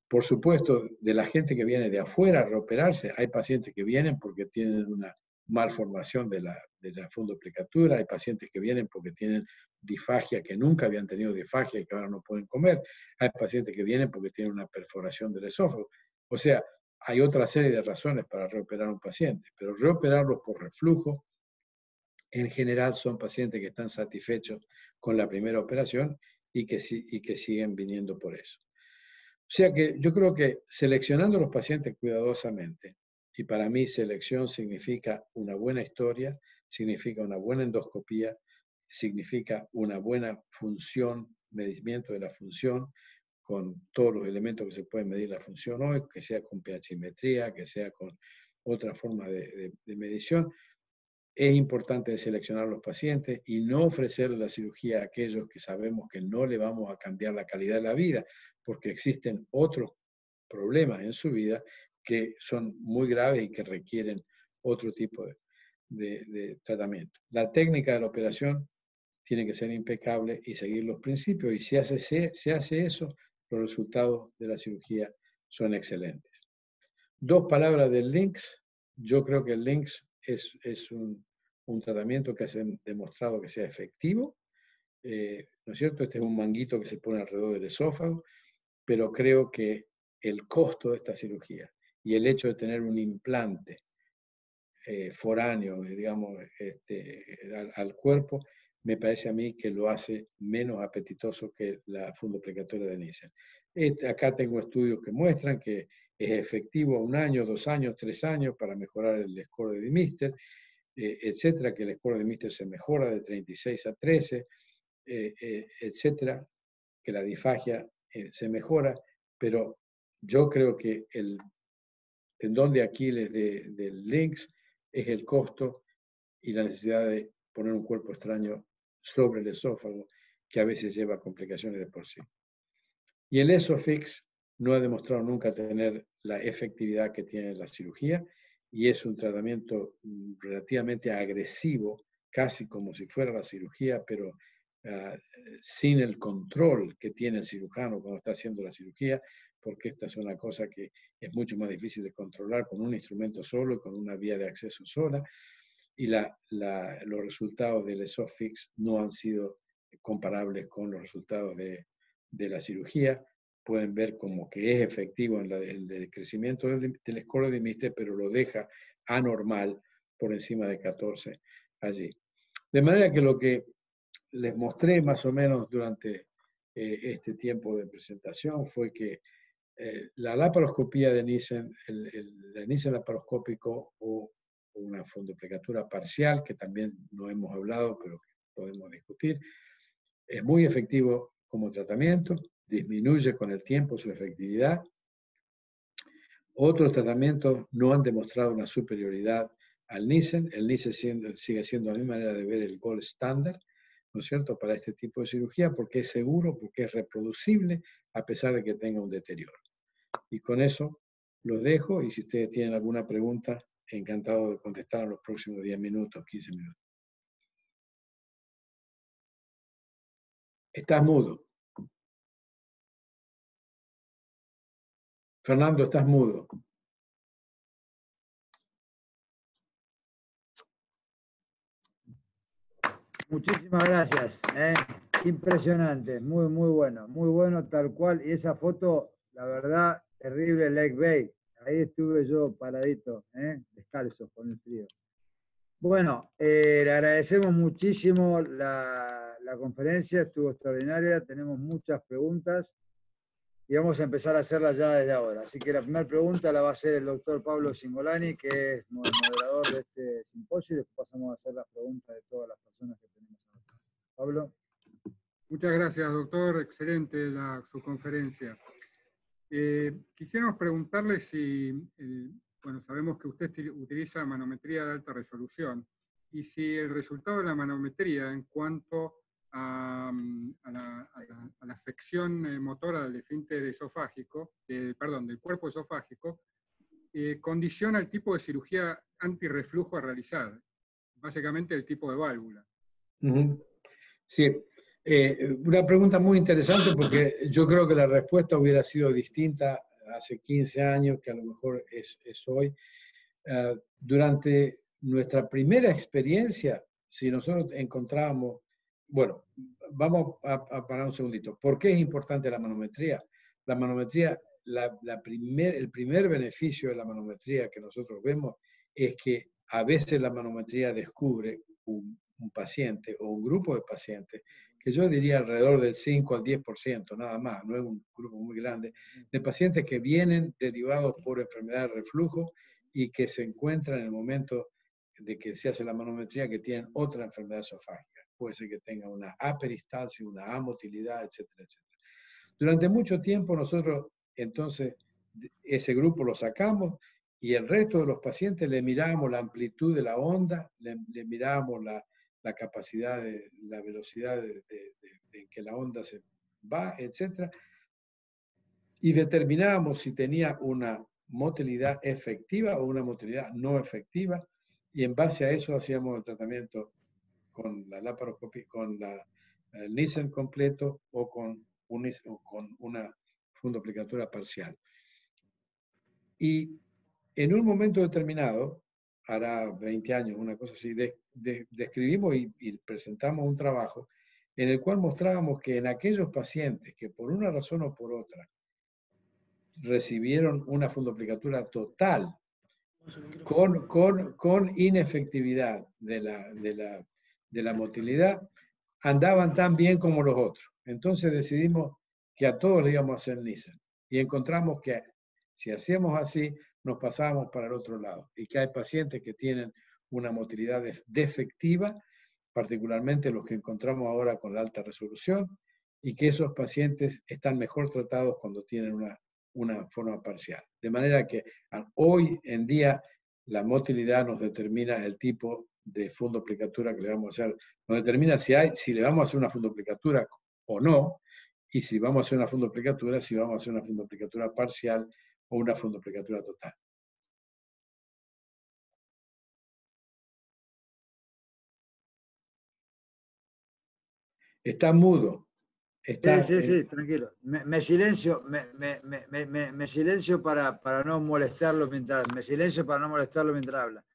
Por supuesto, de la gente que viene de afuera a reoperarse, hay pacientes que vienen porque tienen una malformación de la fundoplicatura, hay pacientes que vienen porque tienen disfagia, que nunca habían tenido disfagia y que ahora no pueden comer, hay pacientes que vienen porque tienen una perforación del esófago. O sea, hay otra serie de razones para reoperar a un paciente, pero reoperarlos por reflujo, en general son pacientes que están satisfechos con la primera operación y que siguen viniendo por eso. O sea que yo creo que seleccionando a los pacientes cuidadosamente, y para mí selección significa una buena historia, significa una buena endoscopía, significa una buena función, medimiento de la función, con todos los elementos que se pueden medir la función hoy, que sea con pHimetría, que sea con otra forma de medición. Es importante seleccionar a los pacientes y no ofrecerle la cirugía a aquellos que sabemos que no le vamos a cambiar la calidad de la vida, porque existen otros problemas en su vida que son muy graves y que requieren otro tipo de tratamiento. La técnica de la operación tiene que ser impecable y seguir los principios, y si se hace eso, los resultados de la cirugía son excelentes. 2 palabras del LINX. Yo creo que el LINX es un tratamiento que ha demostrado que sea efectivo, ¿no es cierto? Este es un manguito que se pone alrededor del esófago, pero creo que el costo de esta cirugía y el hecho de tener un implante foráneo, digamos, al cuerpo, me parece a mí que lo hace menos apetitoso que la fundoplicatoria de Nissen. Acá tengo estudios que muestran que es efectivo a 1 año, 2 años, 3 años para mejorar el score de Dimister, etcétera, que el score de Dimister se mejora de 36 a 13, etcétera, que la disfagia se mejora, pero yo creo que el tendón de Aquiles del LINX es el costo y la necesidad de poner un cuerpo extraño sobre el esófago, que a veces lleva complicaciones de por sí. Y el ESOFIX no ha demostrado nunca tener la efectividad que tiene la cirugía, y es un tratamiento relativamente agresivo, casi como si fuera la cirugía, pero sin el control que tiene el cirujano cuando está haciendo la cirugía, porque esta es una cosa que es mucho más difícil de controlar con un instrumento solo y con una vía de acceso sola, y los resultados del ESOFIX no han sido comparables con los resultados de la cirugía. Pueden ver como que es efectivo en el crecimiento del score de Dimister, pero lo deja anormal por encima de 14 allí. De manera que lo que les mostré más o menos durante este tiempo de presentación fue que la laparoscopía de Nissen, el Nissen laparoscópico o una fundoplicatura parcial, que también no hemos hablado, pero podemos discutir. Es muy efectivo como tratamiento, disminuye con el tiempo su efectividad. Otros tratamientos no han demostrado una superioridad al Nissen. El Nissen sigue siendo la misma manera de ver el gold standard, ¿no es cierto?, para este tipo de cirugía, porque es seguro, porque es reproducible, a pesar de que tenga un deterioro. Y con eso los dejo, y si ustedes tienen alguna pregunta, encantado de contestar en los próximos 10 minutos, 15 minutos. Estás mudo. Fernando, estás mudo. Muchísimas gracias. Impresionante, muy bueno tal cual. Y esa foto, la verdad, terrible, Lake Bay. Ahí estuve yo paradito, descalzo con el frío. Bueno, le agradecemos muchísimo la conferencia, estuvo extraordinaria, tenemos muchas preguntas y vamos a empezar a hacerlas ya desde ahora. Así que la primera pregunta la va a hacer el doctor Pablo Cingolani, que es moderador de este simposio, y después pasamos a hacer las preguntas de todas las personas que tenemos acá. Pablo. Muchas gracias, doctor. Excelente su conferencia. Quisiéramos preguntarle si, bueno, sabemos que usted utiliza manometría de alta resolución, y si el resultado de la manometría en cuanto a la afección motora del esfínter esofágico, perdón, del cuerpo esofágico, condiciona el tipo de cirugía antirreflujo a realizar, básicamente el tipo de válvula. Sí, una pregunta muy interesante, porque yo creo que la respuesta hubiera sido distinta hace 15 años que a lo mejor es hoy. Durante nuestra primera experiencia, si nosotros encontrábamos, bueno, vamos a parar un segundito. ¿Por qué es importante la manometría? La manometría, el primer beneficio de la manometría que nosotros vemos es que a veces la manometría descubre un paciente o un grupo de pacientes, que yo diría alrededor del 5 al 10%, nada más, no es un grupo muy grande, de pacientes que vienen derivados por enfermedad de reflujo y que se encuentran en el momento de que se hace la manometría que tienen otra enfermedad esofágica. Puede ser que tengan una aperistalsis, una amotilidad, etcétera, etcétera. Durante mucho tiempo nosotros, entonces, ese grupo lo sacamos y el resto de los pacientes le mirábamos la amplitud de la onda, le mirábamos la capacidad, la velocidad en que la onda se va, etcétera, y determinábamos si tenía una motilidad efectiva o una motilidad no efectiva, y en base a eso hacíamos el tratamiento con la laparoscopia, con el Nissen completo o con una fundoplicatura parcial. Y en un momento determinado, hará 20 años, una cosa así, describimos y presentamos un trabajo en el cual mostrábamos que en aquellos pacientes que por una razón o por otra recibieron una fundoplicatura total con inefectividad de la motilidad, andaban tan bien como los otros. Entonces decidimos que a todos le íbamos a hacer Nissen. Y encontramos que si hacíamos así, nos pasábamos para el otro lado. Y que hay pacientes que tienen una motilidad defectiva, particularmente los que encontramos ahora con la alta resolución, y que esos pacientes están mejor tratados cuando tienen una forma parcial. De manera que hoy en día la motilidad nos determina el tipo de fundoplicatura que le vamos a hacer. Nos determina si le vamos a hacer una fundoplicatura o no, y si vamos a hacer una fundoplicatura, si vamos a hacer una fundoplicatura parcial o una fundoplicatura total. Está mudo. Sí, tranquilo. Me silencio, me silencio para no molestarlo mientras habla.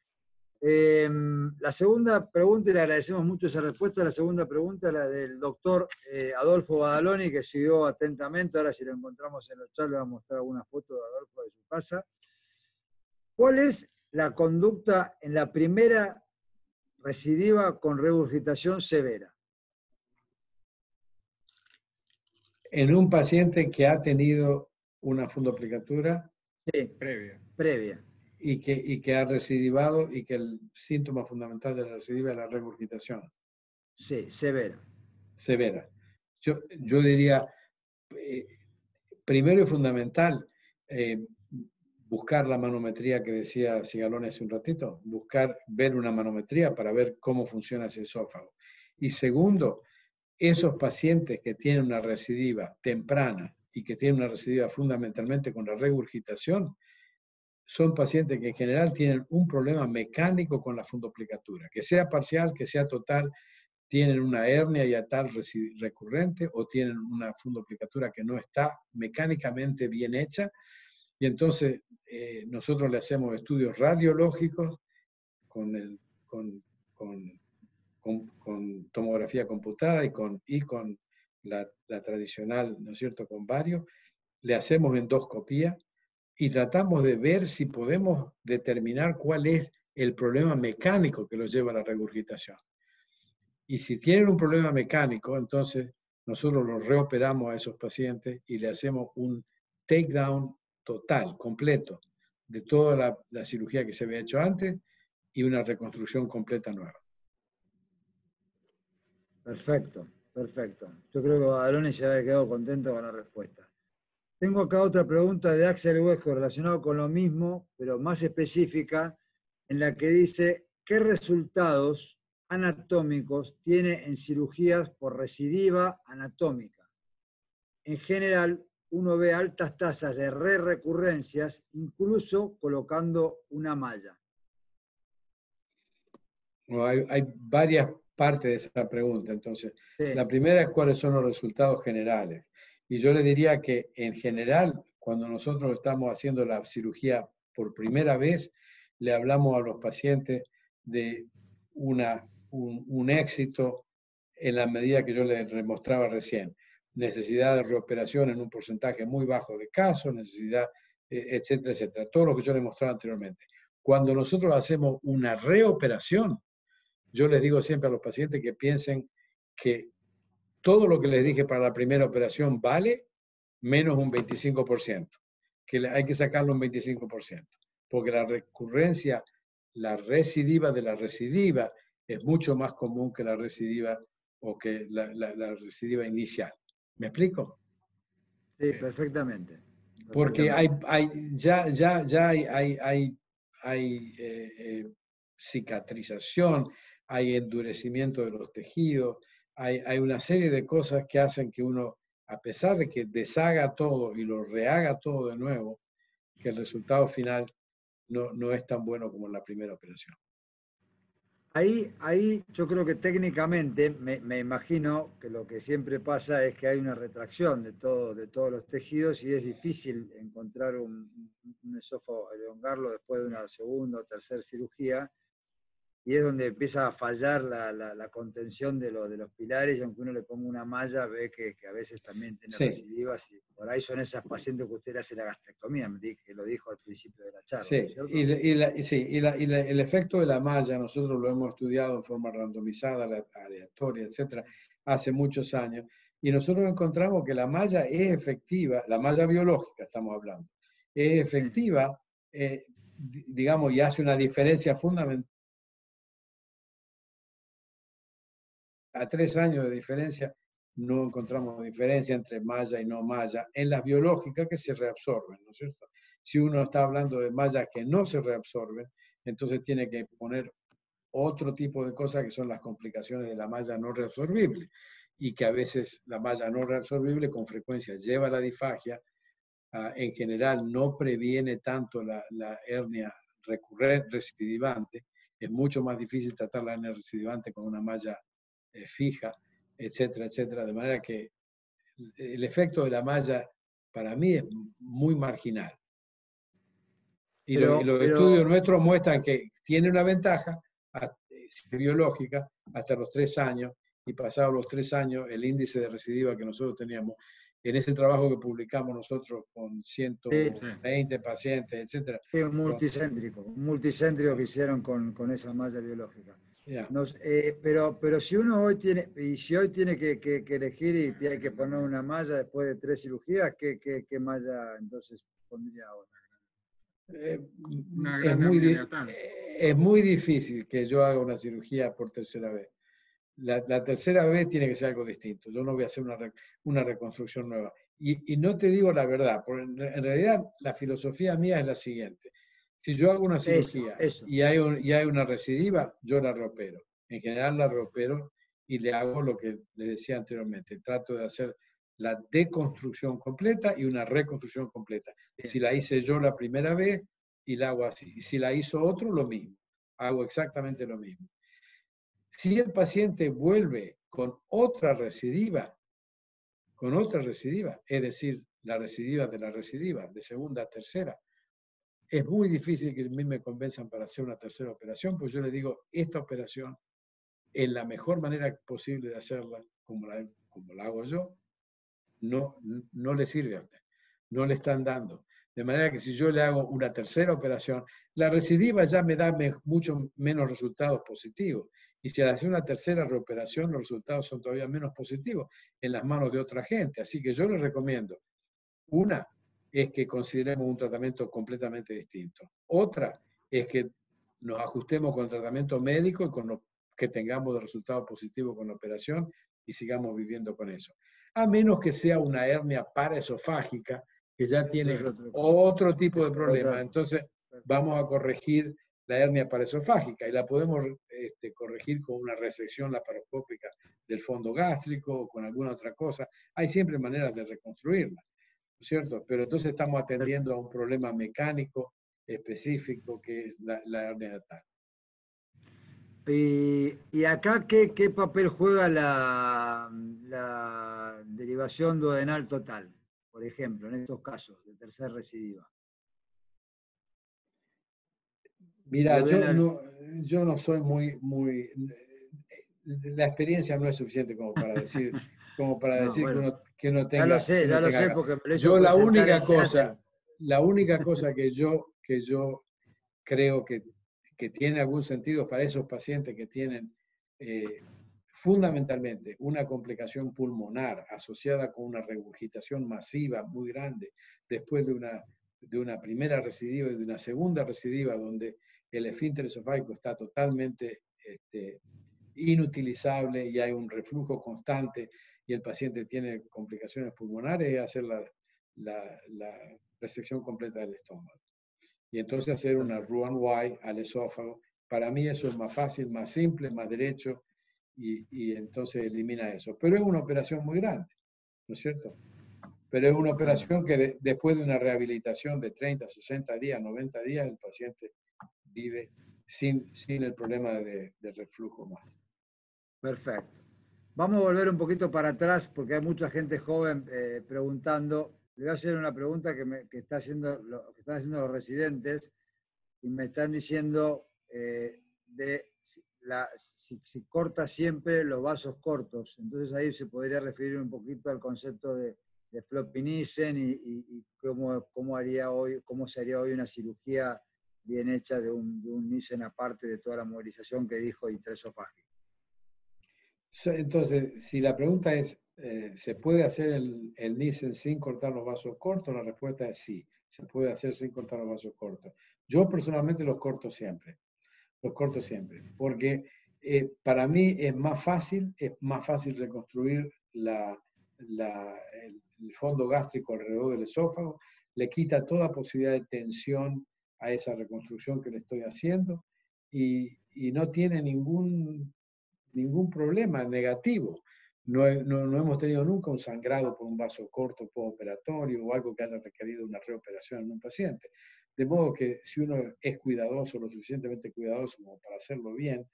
La segunda pregunta, y le agradecemos mucho esa respuesta, la segunda pregunta, la del doctor Adolfo Badaloni, que siguió atentamente. Ahora si lo encontramos en los chats le vamos a mostrar alguna foto de Adolfo de su casa. ¿Cuál es la conducta en la primera recidiva con regurgitación severa? En un paciente que ha tenido una fundoplicatura previa. Y que ha recidivado, y que el síntoma fundamental de la recidiva es la regurgitación. Sí, severa. Severa. Yo diría, primero y fundamental, buscar la manometría que decía Sigalone hace un ratito, ver una manometría para ver cómo funciona ese esófago. Y segundo, esos pacientes que tienen una recidiva temprana y que tienen una recidiva fundamentalmente con la regurgitación, son pacientes que en general tienen un problema mecánico con la fundoplicatura, que sea parcial, que sea total, tienen una hernia hiatal recurrente o tienen una fundoplicatura que no está mecánicamente bien hecha, y entonces nosotros le hacemos estudios radiológicos con tomografía computada y con la tradicional, ¿no es cierto?, con varios, le hacemos endoscopía y tratamos de ver si podemos determinar cuál es el problema mecánico que los lleva a la regurgitación. Y si tienen un problema mecánico, entonces nosotros los reoperamos a esos pacientes y le hacemos un takedown total, completo, de toda la cirugía que se había hecho antes y una reconstrucción completa nueva. Perfecto, perfecto. Yo creo que Badaloni se había quedado contento con la respuesta. Tengo acá otra pregunta de Axel Huesco relacionado con lo mismo, pero más específica, en la que dice, ¿qué resultados anatómicos tiene en cirugías por recidiva anatómica? En general, uno ve altas tasas de recurrencias, incluso colocando una malla. Bueno, hay varias partes de esa pregunta. Entonces, Sí. La primera es cuáles son los resultados generales. Y yo le diría que en general, cuando nosotros estamos haciendo la cirugía por primera vez, le hablamos a los pacientes de un éxito en la medida que yo les mostraba recién. Necesidad de reoperación en un porcentaje muy bajo de casos, necesidad, etcétera, etcétera. Todo lo que yo les mostraba anteriormente. Cuando nosotros hacemos una reoperación, yo les digo siempre a los pacientes que piensen que todo lo que les dije para la primera operación vale menos un 25%, que hay que sacarlo un 25%, porque la recurrencia, la recidiva de la recidiva es mucho más común que la recidiva o que la recidiva inicial. ¿Me explico? Sí, perfectamente. Porque ya hay cicatrización, hay endurecimiento de los tejidos, hay una serie de cosas que hacen que uno, a pesar de que deshaga todo y lo rehaga todo de nuevo, que el resultado final no es tan bueno como en la primera operación. Ahí yo creo que técnicamente me imagino que lo que siempre pasa es que hay una retracción de todos los tejidos y es difícil encontrar un esófago, elongarlo después de una segunda o tercera cirugía, y es donde empieza a fallar la contención de los pilares, y aunque uno le ponga una malla, ve que a veces también tiene recidivas, y por ahí son esas pacientes que usted le hace la gastrectomía, que lo dijo al principio de la charla, sí, ¿no es cierto? El efecto de la malla, nosotros lo hemos estudiado en forma randomizada, aleatoria, etcétera, hace muchos años, y nosotros encontramos que la malla es efectiva, la malla biológica estamos hablando, es efectiva, digamos, y hace una diferencia fundamental. A 3 años de diferencia no encontramos diferencia entre malla y no malla en las biológicas que se reabsorben, ¿no es cierto? Si uno está hablando de mallas que no se reabsorben, entonces tiene que poner otro tipo de cosas que son las complicaciones de la malla no reabsorbible, y que a veces la malla no reabsorbible con frecuencia lleva a la disfagia, en general no previene tanto la hernia recurrente, recidivante, es mucho más difícil tratar la hernia recidivante con una malla fija, etcétera, etcétera, de manera que el efecto de la malla para mí es muy marginal. Y los estudios nuestros muestran que tiene una ventaja biológica hasta los 3 años, y pasados los 3 años, el índice de recidiva que nosotros teníamos, en ese trabajo que publicamos nosotros con 120 pacientes, etcétera. Sí, un multicéntrico que hicieron con esa malla biológica. Yeah. Pero si uno hoy tiene, y si hoy tiene que elegir y hay que poner una malla después de 3 cirugías, ¿qué malla entonces pondría ahora? Es muy difícil que yo haga una cirugía por tercera vez. la tercera vez tiene que ser algo distinto. Yo no voy a hacer una reconstrucción nueva. Y no te digo la verdad, porque en realidad la filosofía mía es la siguiente. Si yo hago una cirugía y hay una recidiva, yo la reopero. En general la reopero y le hago lo que le decía anteriormente. Trato de hacer la deconstrucción completa y una reconstrucción completa. Bien. Si la hice yo la primera vez y la hago así. Y si la hizo otro, lo mismo. Hago exactamente lo mismo. Si el paciente vuelve con otra recidiva, es decir, la recidiva de la recidiva, de segunda a tercera, es muy difícil que a mí me convenzan para hacer una tercera operación, pues yo le digo, esta operación es la mejor manera posible de hacerla, como la hago yo, no le sirve a usted, no le están dando. De manera que si yo le hago una tercera operación, la recidiva ya me da mucho menos resultados positivos. Y si al hacer una tercera reoperación, los resultados son todavía menos positivos en las manos de otra gente. Así que yo les recomiendo, una es que consideremos un tratamiento completamente distinto. Otra es que nos ajustemos con el tratamiento médico y con lo que tengamos de resultados positivos con la operación y sigamos viviendo con eso. A menos que sea una hernia paraesofágica que ya tiene otro tipo de problema. Entonces vamos a corregir la hernia paraesofágica y la podemos corregir con una resección laparoscópica del fondo gástrico o con alguna otra cosa. Hay siempre maneras de reconstruirla, ¿no es cierto? Pero entonces estamos atendiendo a un problema mecánico específico que es la hernia yatal. ¿Y acá qué papel juega la derivación duodenal total? Por ejemplo, en estos casos de tercera recidiva. Mira, yo no soy muy... La experiencia no es suficiente como para decir, bueno, que uno tenga... Ya lo sé, porque me lo hizo yo la única cosa que yo creo que tiene algún sentido para esos pacientes que tienen fundamentalmente una complicación pulmonar asociada con una regurgitación masiva muy grande después de una primera recidiva y de una segunda recidiva donde el esfínter esofágico está totalmente inutilizable y hay un reflujo constante y el paciente tiene complicaciones pulmonares, es hacer la resección completa del estómago. Y entonces hacer una Roux-en-Y al esófago. Para mí eso es más fácil, más simple, más derecho y entonces elimina eso. Pero es una operación muy grande, ¿no es cierto? Pero es una operación que después de una rehabilitación de 30, 60 días, 90 días, el paciente vive sin el problema de reflujo más. Perfecto. Vamos a volver un poquito para atrás porque hay mucha gente joven preguntando. Le voy a hacer una pregunta que están haciendo los residentes y me están diciendo si corta siempre los vasos cortos. Entonces ahí se podría referir un poquito al concepto de floppy Nissen y cómo se haría hoy una cirugía bien hecha de un Nissen aparte de toda la movilización que dijo intraesofágica. Entonces, si la pregunta es, ¿se puede hacer el Nissen sin cortar los vasos cortos? La respuesta es sí, se puede hacer sin cortar los vasos cortos. Yo personalmente los corto siempre, porque para mí es más fácil reconstruir el fondo gástrico alrededor del esófago, le quita toda posibilidad de tensión a esa reconstrucción que le estoy haciendo y no tiene ningún problema negativo. No hemos tenido nunca un sangrado por un vaso corto postoperatorio o algo que haya requerido una reoperación en un paciente. De modo que si uno es cuidadoso, lo suficientemente cuidadoso como para hacerlo bien,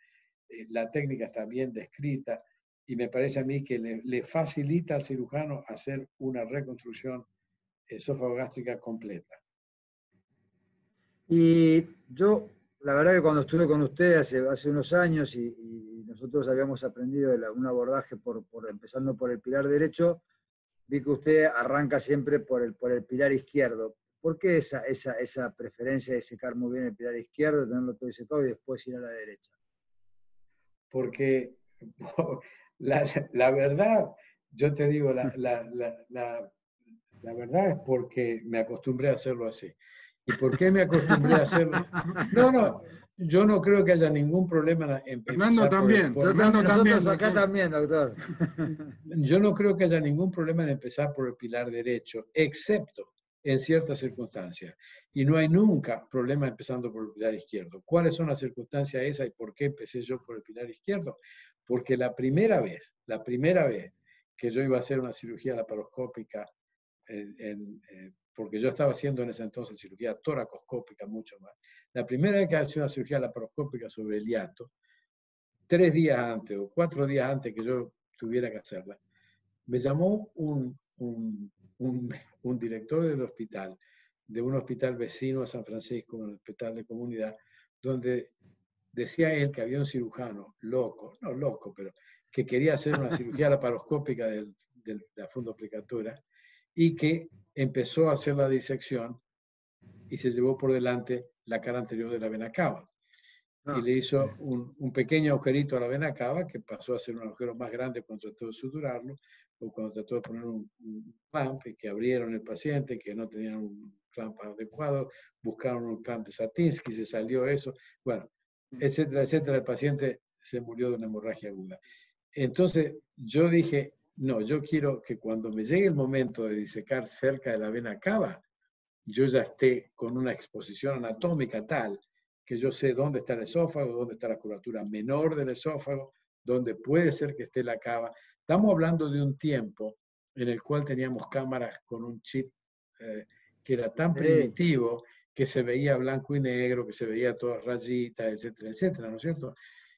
la técnica está bien descrita y me parece a mí que le facilita al cirujano hacer una reconstrucción esófago-gástrica completa. Y yo, la verdad que cuando estuve con usted hace unos años y nosotros habíamos aprendido un abordaje empezando por el pilar derecho, vi que usted arranca siempre por el pilar izquierdo. ¿Por qué esa preferencia de secar muy bien el pilar izquierdo, tenerlo todo secado y después ir a la derecha? Porque la verdad, yo te digo, la verdad es porque me acostumbré a hacerlo así. ¿Y por qué me acostumbré a hacerlo? No, Yo no creo que haya ningún problema en Fernando empezar también. por Fernando también, Nosotros acá doctor. también, doctor. yo no creo que haya ningún problema en empezar por el pilar derecho, excepto en ciertas circunstancias. Y no hay nunca problema empezando por el pilar izquierdo. ¿Cuáles son las circunstancias esas y por qué empecé yo por el pilar izquierdo? Porque la primera vez que yo iba a hacer una cirugía laparoscópica, porque yo estaba haciendo en ese entonces cirugía toracoscópica mucho más, la primera vez que hice una cirugía laparoscópica sobre el hiato, 3 días antes o 4 días antes que yo tuviera que hacerla, me llamó un director del hospital, de un hospital vecino a San Francisco, un hospital de comunidad, donde decía él que había un cirujano loco, no loco, pero que quería hacer una cirugía laparoscópica de la fundoplicatura y que empezó a hacer la disección y se llevó por delante la cara anterior de la vena cava. Y le hizo un pequeño agujerito a la vena cava que pasó a ser un agujero más grande cuando trató de suturarlo o cuando trató de poner un clamp y que abrieron el paciente, que no tenían un clamp adecuado, buscaron un clamp de Satinsky, se salió eso, bueno, etcétera, etcétera. El paciente se murió de una hemorragia aguda. Entonces yo dije, no, yo quiero que cuando me llegue el momento de disecar cerca de la vena cava, yo ya esté con una exposición anatómica tal que yo sé dónde está el esófago, dónde está la curvatura menor del esófago, dónde puede ser que esté la cava. Estamos hablando de un tiempo en el cual teníamos cámaras con un chip que era tan primitivo que se veía blanco y negro, que se veía todas rayitas, etcétera, etcétera, ¿no es cierto?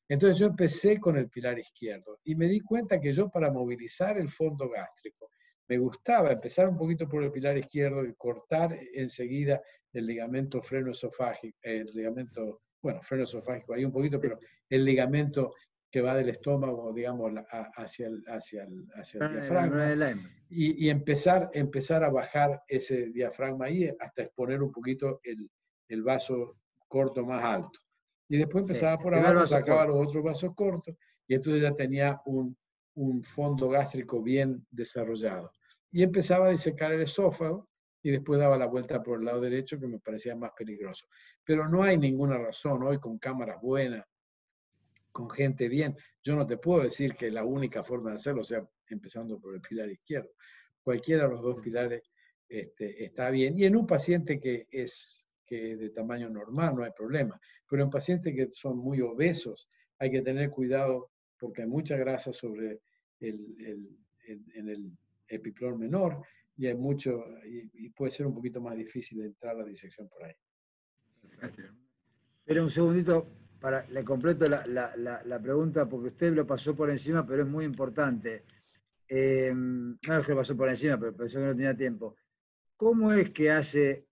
Entonces yo empecé con el pilar izquierdo y me di cuenta que yo para movilizar el fondo gástrico me gustaba empezar un poquito por el pilar izquierdo y cortar enseguida el ligamento freno-esofágico, el ligamento, bueno, freno-esofágico ahí un poquito, pero el ligamento que va del estómago, digamos, hacia el diafragma, y empezar a bajar ese diafragma ahí hasta exponer un poquito el vaso corto más alto. Y después empezaba por abajo, sacaba los otros vasos cortos, y entonces ya tenía un fondo gástrico bien desarrollado. Y empezaba a disecar el esófago y después daba la vuelta por el lado derecho, que me parecía más peligroso. Pero no hay ninguna razón hoy con cámaras buenas, con gente bien. Yo no te puedo decir que la única forma de hacerlo sea empezando por el pilar izquierdo. Cualquiera de los dos pilares está bien. Y en un paciente que es de tamaño normal no hay problema. Pero en pacientes que son muy obesos hay que tener cuidado porque hay mucha grasa sobre en el epiplor menor y hay mucho, y puede ser un poquito más difícil entrar a la disección por ahí. Espera un segundito, le completo la pregunta porque usted lo pasó por encima, pero es muy importante. No es que lo pasó por encima, pero pensó que no tenía tiempo. ¿Cómo es que hace,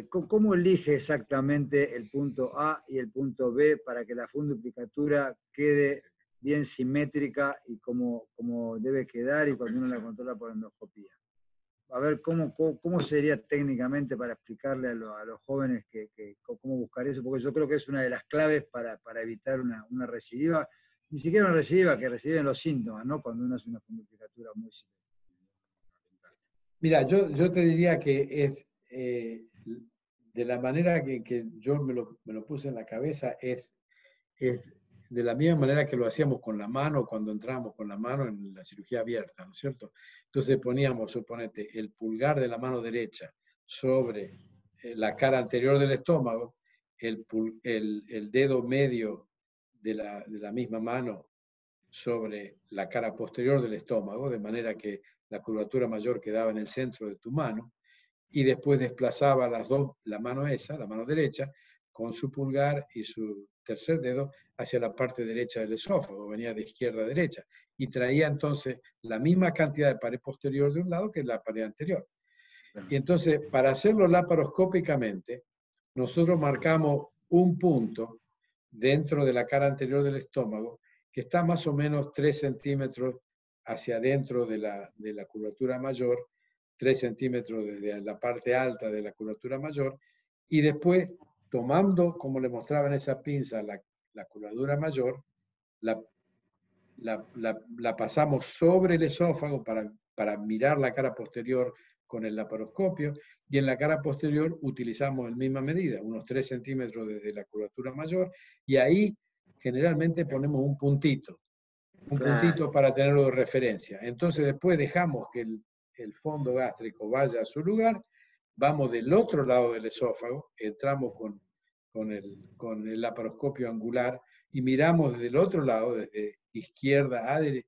cómo elige exactamente el punto A y el punto B para que la fundoplicatura quede bien simétrica y como debe quedar y cuando uno la controla por endoscopía? A ver, ¿cómo sería técnicamente para explicarle a los jóvenes cómo buscar eso? Porque yo creo que es una de las claves para evitar una recidiva, ni siquiera una recidiva, que reciben los síntomas, ¿no? Cuando uno hace una fundoplicatura muy simétrica. Mira, yo te diría que es, de la manera que yo me lo puse en la cabeza, es de la misma manera que lo hacíamos con la mano cuando entrábamos con la mano en la cirugía abierta, ¿no es cierto? Entonces poníamos, suponete, el pulgar de la mano derecha sobre la cara anterior del estómago, el dedo medio de la misma mano sobre la cara posterior del estómago, de manera que la curvatura mayor quedaba en el centro de tu mano, y después desplazaba la mano esa, la mano derecha, con su pulgar y su tercer dedo hacia la parte derecha del esófago, venía de izquierda a derecha, y traía entonces la misma cantidad de pared posterior de un lado que la pared anterior. Y entonces, para hacerlo laparoscópicamente, nosotros marcamos un punto dentro de la cara anterior del estómago que está más o menos 3 centímetros hacia adentro de la curvatura mayor, 3 centímetros desde la parte alta de la curvatura mayor, y después, tomando, como le mostraba en esa pinza, la curvatura mayor, la pasamos sobre el esófago para mirar la cara posterior con el laparoscopio, y en la cara posterior utilizamos la misma medida, unos 3 centímetros desde la curvatura mayor, y ahí generalmente ponemos un puntito para tenerlo de referencia. Entonces después dejamos que el fondo gástrico vaya a su lugar, vamos del otro lado del esófago, entramos con el laparoscopio angular y miramos desde el otro lado, desde izquierda a de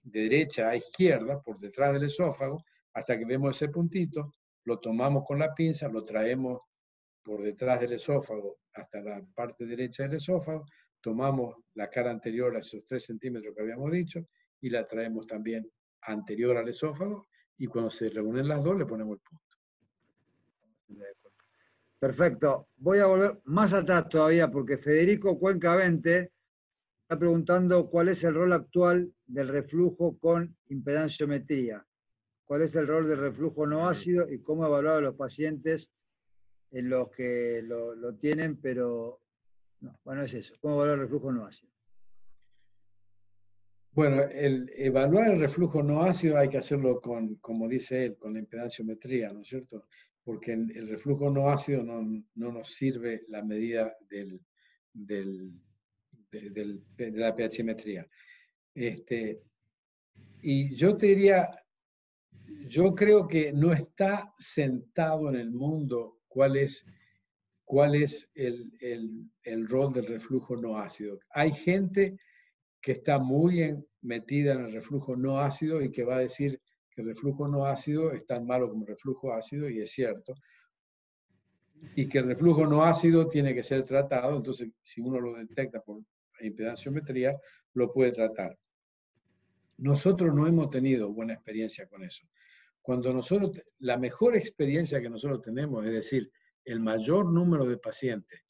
derecha a izquierda, por detrás del esófago, hasta que vemos ese puntito, lo tomamos con la pinza, lo traemos por detrás del esófago hasta la parte derecha del esófago, tomamos la cara anterior a esos 3 centímetros que habíamos dicho y la traemos también anterior al esófago y cuando se reúnen las dos le ponemos el punto. Perfecto. Voy a volver más atrás todavía porque Federico Cuenca 20 está preguntando cuál es el rol actual del reflujo con impedanciometría. ¿Cuál es el rol del reflujo no ácido y cómo evaluar a los pacientes en los que lo tienen, pero no, bueno, es eso. ¿Cómo evaluar el reflujo no ácido? Bueno, evaluar el reflujo no ácido hay que hacerlo como dice él, con la impedanciometría, ¿no es cierto? Porque el reflujo no ácido no nos sirve la medida de la pHmetría. Y yo te diría, yo creo que no está sentado en el mundo cuál es el rol del reflujo no ácido. Hay gente que está muy metida en el reflujo no ácido y que va a decir que el reflujo no ácido es tan malo como el reflujo ácido, y es cierto. Y que el reflujo no ácido tiene que ser tratado, entonces si uno lo detecta por impedanciometría, lo puede tratar. Nosotros no hemos tenido buena experiencia con eso. Cuando nosotros, la mejor experiencia que nosotros tenemos, es decir, el mayor número de pacientes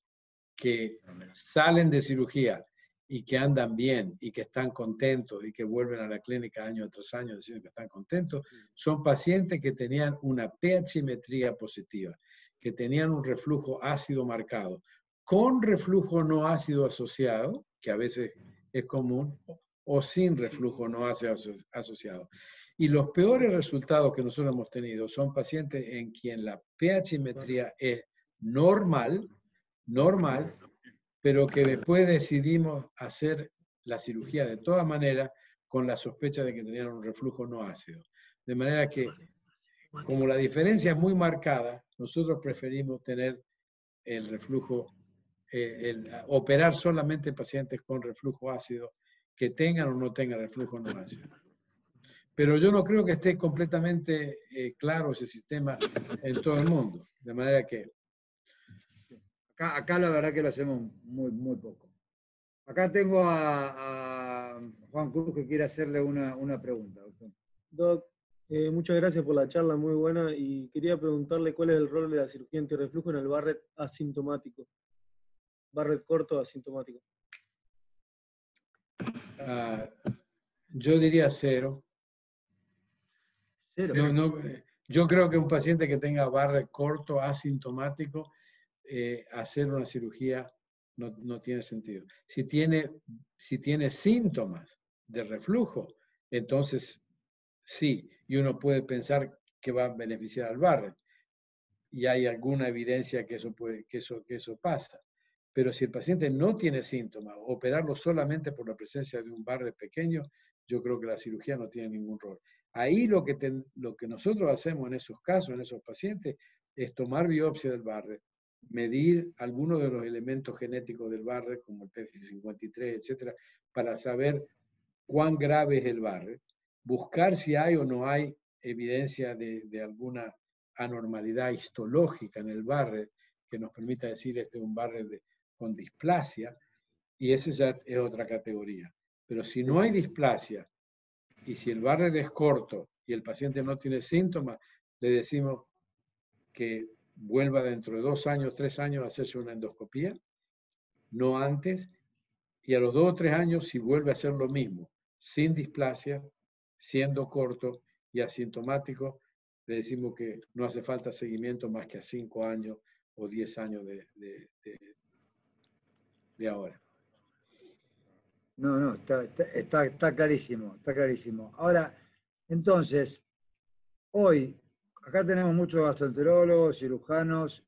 que salen de cirugía y que andan bien y que están contentos y que vuelven a la clínica año tras año diciendo que están contentos, son pacientes que tenían una pHmetría positiva, que tenían un reflujo ácido marcado, con reflujo no ácido asociado, que a veces es común, o sin reflujo no ácido asociado. Y los peores resultados que nosotros hemos tenido son pacientes en quien la pHmetría es normal, pero que después decidimos hacer la cirugía de todas maneras con la sospecha de que tenían un reflujo no ácido. De manera que, como la diferencia es muy marcada, nosotros preferimos tener el reflujo, operar solamente pacientes con reflujo ácido que tengan o no tengan reflujo no ácido. Pero yo no creo que esté completamente claro ese sistema en todo el mundo. De manera que Acá la verdad que lo hacemos muy poco. Acá tengo a Juan Cruz que quiere hacerle una pregunta, doctor. Doc, muchas gracias por la charla, muy buena, y quería preguntarle cuál es el rol de la cirugía antirreflujo en el Barrett asintomático. Barrett corto asintomático. Yo diría cero. Yo creo que un paciente que tenga Barrett corto asintomático, hacer una cirugía no tiene sentido. Si tiene síntomas de reflujo, entonces sí, y uno puede pensar que va a beneficiar al Barrett. Y hay alguna evidencia que eso pasa. Pero si el paciente no tiene síntomas, operarlo solamente por la presencia de un Barrett pequeño, yo creo que la cirugía no tiene ningún rol. Ahí lo que nosotros hacemos en esos casos, en esos pacientes, es tomar biopsia del Barrett, medir algunos de los elementos genéticos del Barrett, como el P53, etcétera, para saber cuán grave es el Barrett, buscar si hay o no hay evidencia de alguna anormalidad histológica en el Barrett que nos permita decir este es un Barrett con displasia, y ese ya es otra categoría. Pero si no hay displasia y si el Barrett es corto y el paciente no tiene síntomas, le decimos que vuelva dentro de 2 años, 3 años a hacerse una endoscopía, no antes, y a los 2 o 3 años si vuelve a hacer lo mismo, sin displasia, siendo corto y asintomático, le decimos que no hace falta seguimiento más que a 5 años o 10 años de ahora. No, está clarísimo, está clarísimo. Ahora, entonces, hoy, acá tenemos muchos gastroenterólogos, cirujanos,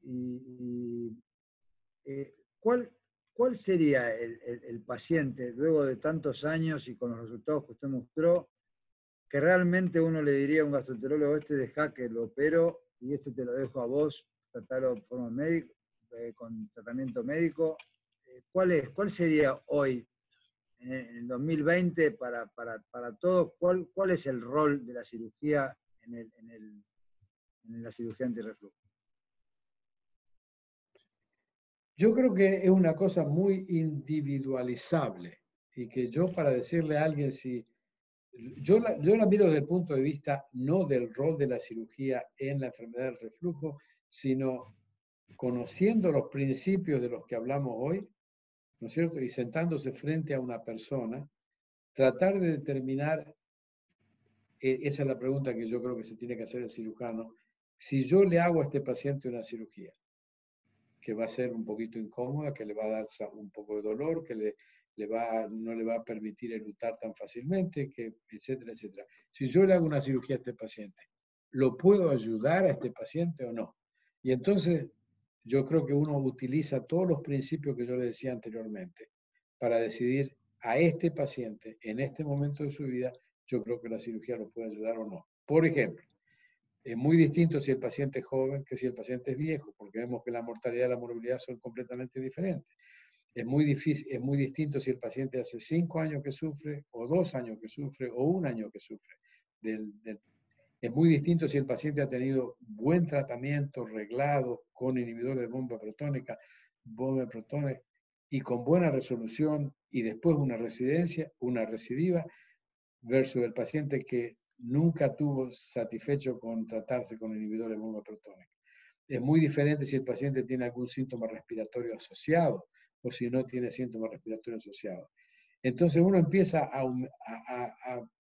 ¿cuál sería el paciente, luego de tantos años y con los resultados que usted mostró, que realmente uno le diría a un gastroenterólogo, dejá que lo opero y te lo dejo a vos, tratarlo de forma médica, con tratamiento médico? ¿Cuál sería hoy, en el 2020, para todos, cuál es el rol de la cirugía en la cirugía antirreflujo? Yo creo que es una cosa muy individualizable y que yo, para decirle a alguien si... Yo la miro desde el punto de vista no del rol de la cirugía en la enfermedad del reflujo, sino conociendo los principios de los que hablamos hoy, ¿no es cierto? Y sentándose frente a una persona, tratar de determinar, esa es la pregunta que yo creo que se tiene que hacer el cirujano, si yo le hago a este paciente una cirugía que va a ser un poquito incómoda, que le va a dar un poco de dolor, que no le va a permitir eructar tan fácilmente, etcétera, etcétera. Si yo le hago una cirugía a este paciente, ¿lo puedo ayudar a este paciente o no? Y entonces yo creo que uno utiliza todos los principios que yo le decía anteriormente para decidir a este paciente, en este momento de su vida, yo creo que la cirugía lo puede ayudar o no. Por ejemplo, es muy distinto si el paciente es joven que si el paciente es viejo, porque vemos que la mortalidad y la morbilidad son completamente diferentes. Es muy distinto si el paciente hace 5 años que sufre, o 2 años que sufre, o 1 año que sufre. Es muy distinto si el paciente ha tenido buen tratamiento, reglado, con inhibidores de bomba protónica, protones, y con buena resolución, y después una recidiva, versus el paciente que nunca tuvo satisfecho con tratarse con inhibidores de bomba protónica. Es muy diferente si el paciente tiene algún síntoma respiratorio asociado o si no tiene síntomas respiratorios asociados. Entonces uno empieza a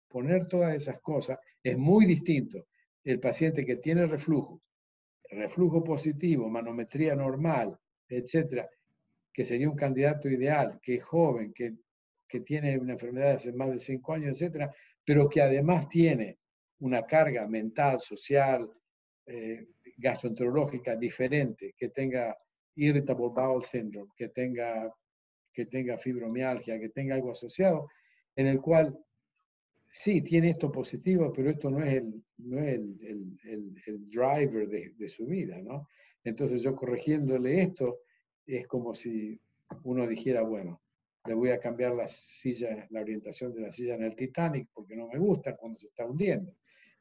poner todas esas cosas. Es muy distinto el paciente que tiene reflujo positivo, manometría normal, etcétera, que sería un candidato ideal, que es joven, que tiene una enfermedad de hace más de 5 años, etcétera, pero que además tiene una carga mental, social, gastroenterológica diferente, que tenga irritable bowel syndrome, que tenga fibromialgia, que tenga algo asociado, en el cual sí tiene esto positivo, pero esto no es el driver de su vida, ¿no? Entonces yo corrigiéndole esto, es como si uno dijera, bueno, le voy a cambiar la orientación de la silla en el Titanic porque no me gusta cuando se está hundiendo.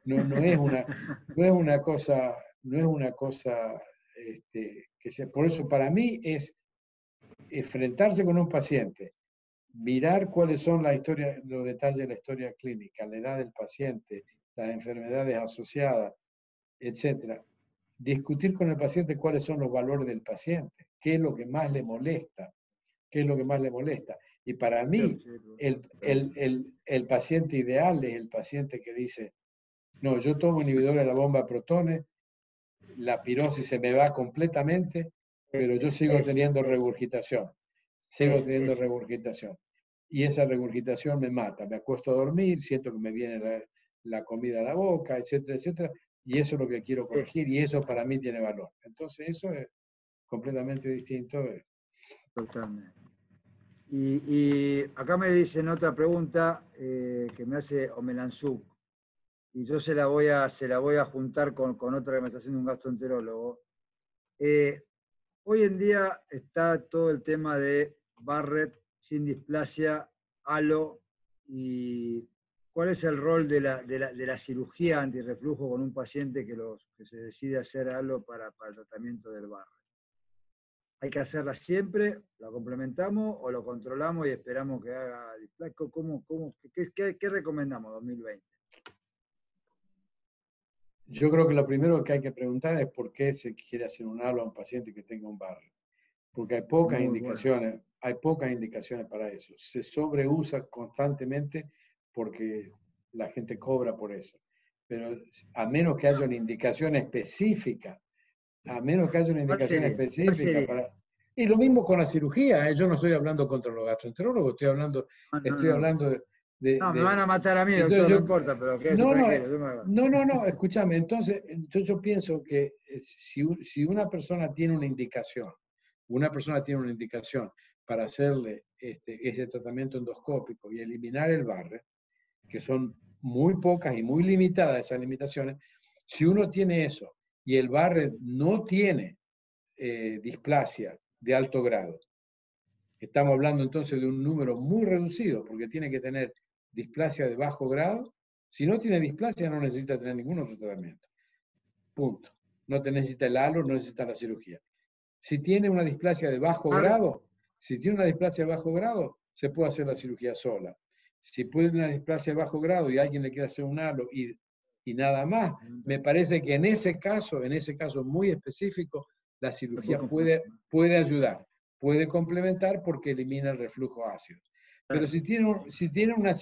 No es una cosa que sea. Por eso para mí es enfrentarse con un paciente, mirar cuáles son los detalles de la historia clínica, la edad del paciente, las enfermedades asociadas, etcétera. Discutir con el paciente cuáles son los valores del paciente, qué es lo que más le molesta, Y para mí, el paciente ideal es el paciente que dice, no, yo tomo inhibidores de la bomba de protones, la pirosis se me va completamente, pero yo sigo teniendo regurgitación. Y esa regurgitación me mata. Me acuesto a dormir, siento que me viene la comida a la boca, etcétera, etcétera. Y eso es lo que quiero corregir y eso para mí tiene valor. Entonces eso es completamente distinto. Totalmente. Y acá me dicen otra pregunta que me hace Omelanzuk. Y yo se la voy a juntar con otra que me está haciendo un gastroenterólogo. Hoy en día está todo el tema de Barrett sin displasia, halo, y cuál es el rol de la cirugía antirreflujo con un paciente que se decide hacer halo para el tratamiento del Barrett. ¿Hay que hacerla siempre? ¿La complementamos o lo controlamos y esperamos que haga displasia? ¿Qué recomendamos 2020? Yo creo que lo primero que hay que preguntar es por qué se quiere hacer un halo a un paciente que tenga un Barrett. Porque hay pocas indicaciones para eso. Se sobreusa constantemente porque la gente cobra por eso. Pero a menos que haya una indicación específica, Y lo mismo con la cirugía, yo no estoy hablando contra los gastroenterólogos, estoy hablando No, me van a matar a mí, Entonces doctor, yo- no importa, pero quédese no, tranquilo. yo me- no, escúchame. Entonces yo pienso que si una persona tiene una persona tiene una indicación para hacerle ese tratamiento endoscópico y eliminar el barre, que son muy pocas y muy limitadas esas limitaciones, si uno tiene eso y el barre no tiene displasia de alto grado, estamos hablando entonces de un número muy reducido, porque tiene que tener displasia de bajo grado. Si no tiene displasia, no necesita tener ningún otro tratamiento. Punto. No te necesita el halo, no necesita la cirugía. Si tiene una displasia de bajo grado, se puede hacer la cirugía sola. Si puede una displasia de bajo grado y alguien le quiere hacer un halo y nada más, me parece que en ese caso muy específico, la cirugía puede ayudar, puede complementar porque elimina el reflujo ácido. Pero si tiene una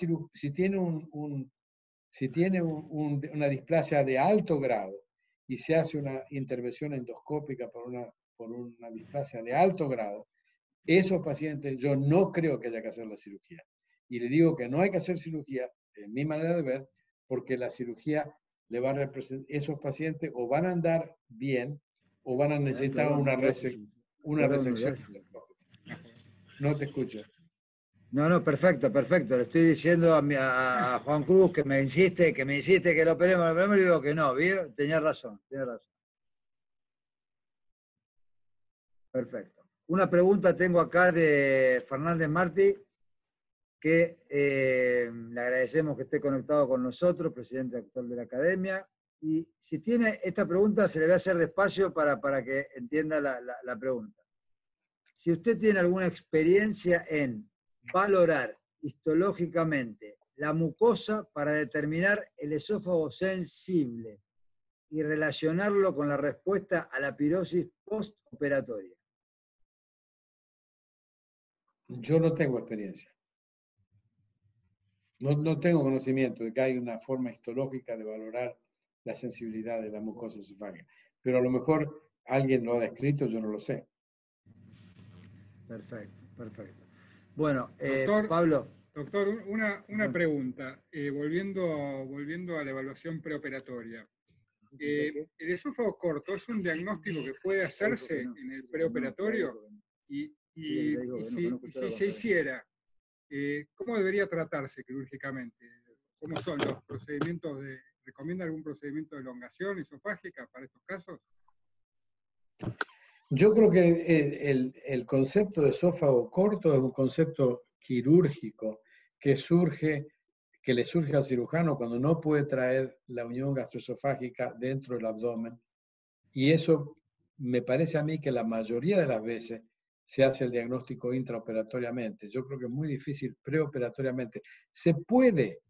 displasia de alto grado y se hace una intervención endoscópica por una displasia de alto grado, esos pacientes yo no creo que haya que hacer la cirugía. Y le digo que no hay que hacer cirugía, en mi manera de ver, porque la cirugía le va a representar, esos pacientes o van a andar bien o van a necesitar una resección. No te escucho. No, perfecto, perfecto. Le estoy diciendo a Juan Cruz que me insiste que lo operemos, y digo que no, ¿vio? Tenía razón. Perfecto. Una pregunta tengo acá de Fernández Martí, que le agradecemos que esté conectado con nosotros, presidente actual de la Academia. Y si tiene esta pregunta, se le va a hacer despacio para que entienda la pregunta. Si usted tiene alguna experiencia en valorar histológicamente la mucosa para determinar el esófago sensible y relacionarlo con la respuesta a la pirosis postoperatoria. Yo no tengo experiencia. No tengo conocimiento de que hay una forma histológica de valorar la sensibilidad de la mucosa esofágica. Pero a lo mejor alguien lo ha descrito, yo no lo sé. Perfecto. Bueno, Doctor, Pablo. Doctor, una pregunta, volviendo a la evaluación preoperatoria. ¿El esófago corto es un diagnóstico que puede hacerse en el preoperatorio? Y si se hiciera, ¿cómo debería tratarse quirúrgicamente? ¿Cómo son los procedimientos ¿recomienda algún procedimiento de elongación esofágica para estos casos? Yo creo que el concepto de esófago corto es un concepto quirúrgico que le surge al cirujano cuando no puede traer la unión gastroesofágica dentro del abdomen. Y eso me parece a mí que la mayoría de las veces se hace el diagnóstico intraoperatoriamente. Yo creo que es muy difícil preoperatoriamente. Se puede,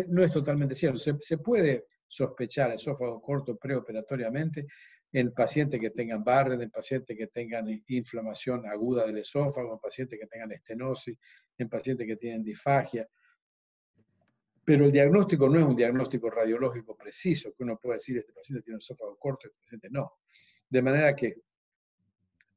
no es totalmente cierto, se puede sospechar esófago corto preoperatoriamente en pacientes que tengan Barrett, en pacientes que tengan inflamación aguda del esófago, en pacientes que tengan estenosis, en pacientes que tienen disfagia. Pero el diagnóstico no es un diagnóstico radiológico preciso, que uno puede decir, este paciente tiene un esófago corto, este paciente no. De manera que,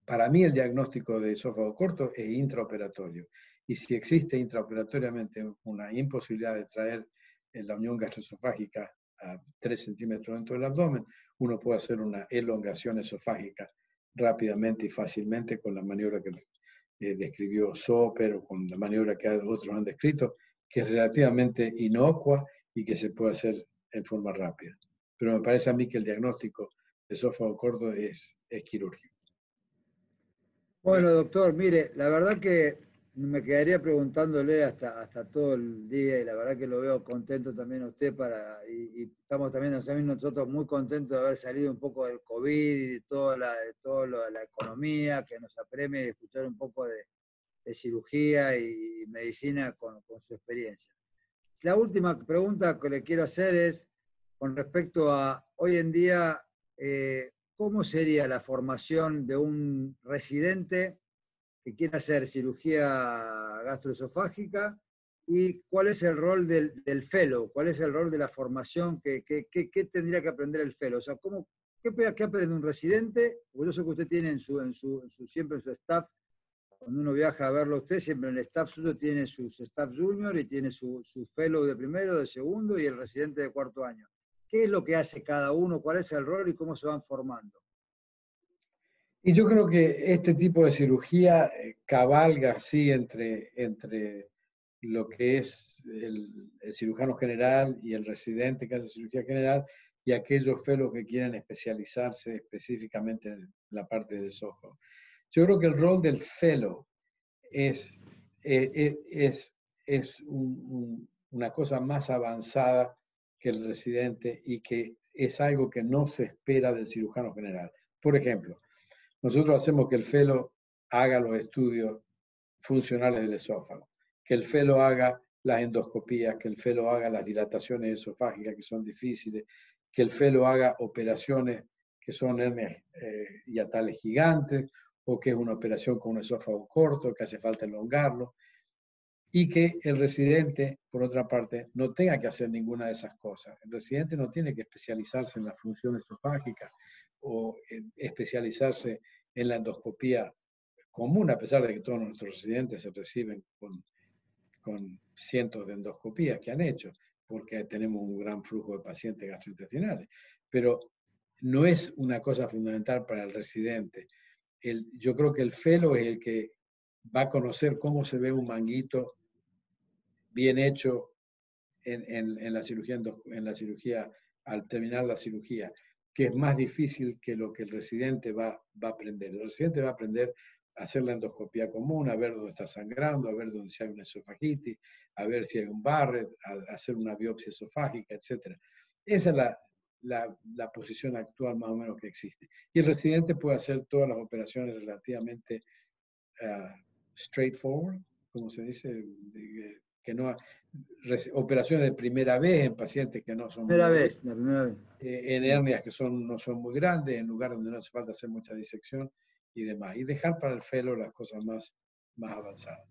para mí, el diagnóstico de esófago corto es intraoperatorio. Y si existe intraoperatoriamente una imposibilidad de traer la unión gastroesofágica a 3 centímetros dentro del abdomen, uno puede hacer una elongación esofágica rápidamente y fácilmente con la maniobra que describió Soper o con la maniobra que otros han descrito, que es relativamente inocua y que se puede hacer en forma rápida. Pero me parece a mí que el diagnóstico de esófago corto es quirúrgico. Bueno, doctor, mire, la verdad que me quedaría preguntándole hasta todo el día y la verdad que lo veo contento también a usted y estamos también nosotros muy contentos de haber salido un poco del COVID y de toda la economía que nos apremia y escuchar un poco de cirugía y medicina con su experiencia. La última pregunta que le quiero hacer es con respecto a hoy en día, ¿cómo sería la formación de un residente que quiera hacer cirugía gastroesofágica y cuál es el rol del fellow? ¿Cuál es el rol de la formación? ¿Qué tendría que aprender el fellow? O sea, ¿qué aprende un residente? Porque yo sé que usted tiene siempre en su staff cuando uno viaja a verlo a usted, siempre el staff suyo tiene sus staff junior y tiene su fellow de primero, de segundo y el residente de cuarto año. ¿Qué es lo que hace cada uno? ¿Cuál es el rol y cómo se van formando? Y yo creo que este tipo de cirugía cabalga así entre lo que es el cirujano general y el residente que hace cirugía general y aquellos fellows que quieren especializarse específicamente en la parte del esófago. Yo creo que el rol del fellow es una cosa más avanzada que el residente y que es algo que no se espera del cirujano general. Por ejemplo, nosotros hacemos que el fellow haga los estudios funcionales del esófago, que el fellow haga las endoscopías, que el fellow haga las dilataciones esofágicas que son difíciles, que el fellow haga operaciones que son hernias hiatales gigantes, o que es una operación con un esófago corto, que hace falta elongarlo, y que el residente, por otra parte, no tenga que hacer ninguna de esas cosas. El residente no tiene que especializarse en la función esofágica o especializarse en la endoscopía común, a pesar de que todos nuestros residentes se reciben con cientos de endoscopías que han hecho, porque tenemos un gran flujo de pacientes gastrointestinales. Pero no es una cosa fundamental para el residente. Yo creo que el fellow es el que va a conocer cómo se ve un manguito bien hecho en la cirugía al terminar la cirugía, que es más difícil que lo que el residente va a aprender. El residente va a aprender a hacer la endoscopía común, a ver dónde está sangrando, a ver dónde si hay una esofagitis, a ver si hay un Barrett, a hacer una biopsia esofágica, etc. Esa es la posición actual más o menos que existe. Y el residente puede hacer todas las operaciones relativamente straightforward, como se dice, que no, operaciones de primera vez en pacientes que no son La primera vez. En hernias que no son muy grandes, en lugares donde no hace falta hacer mucha disección y demás. Y dejar para el fellow las cosas más avanzadas.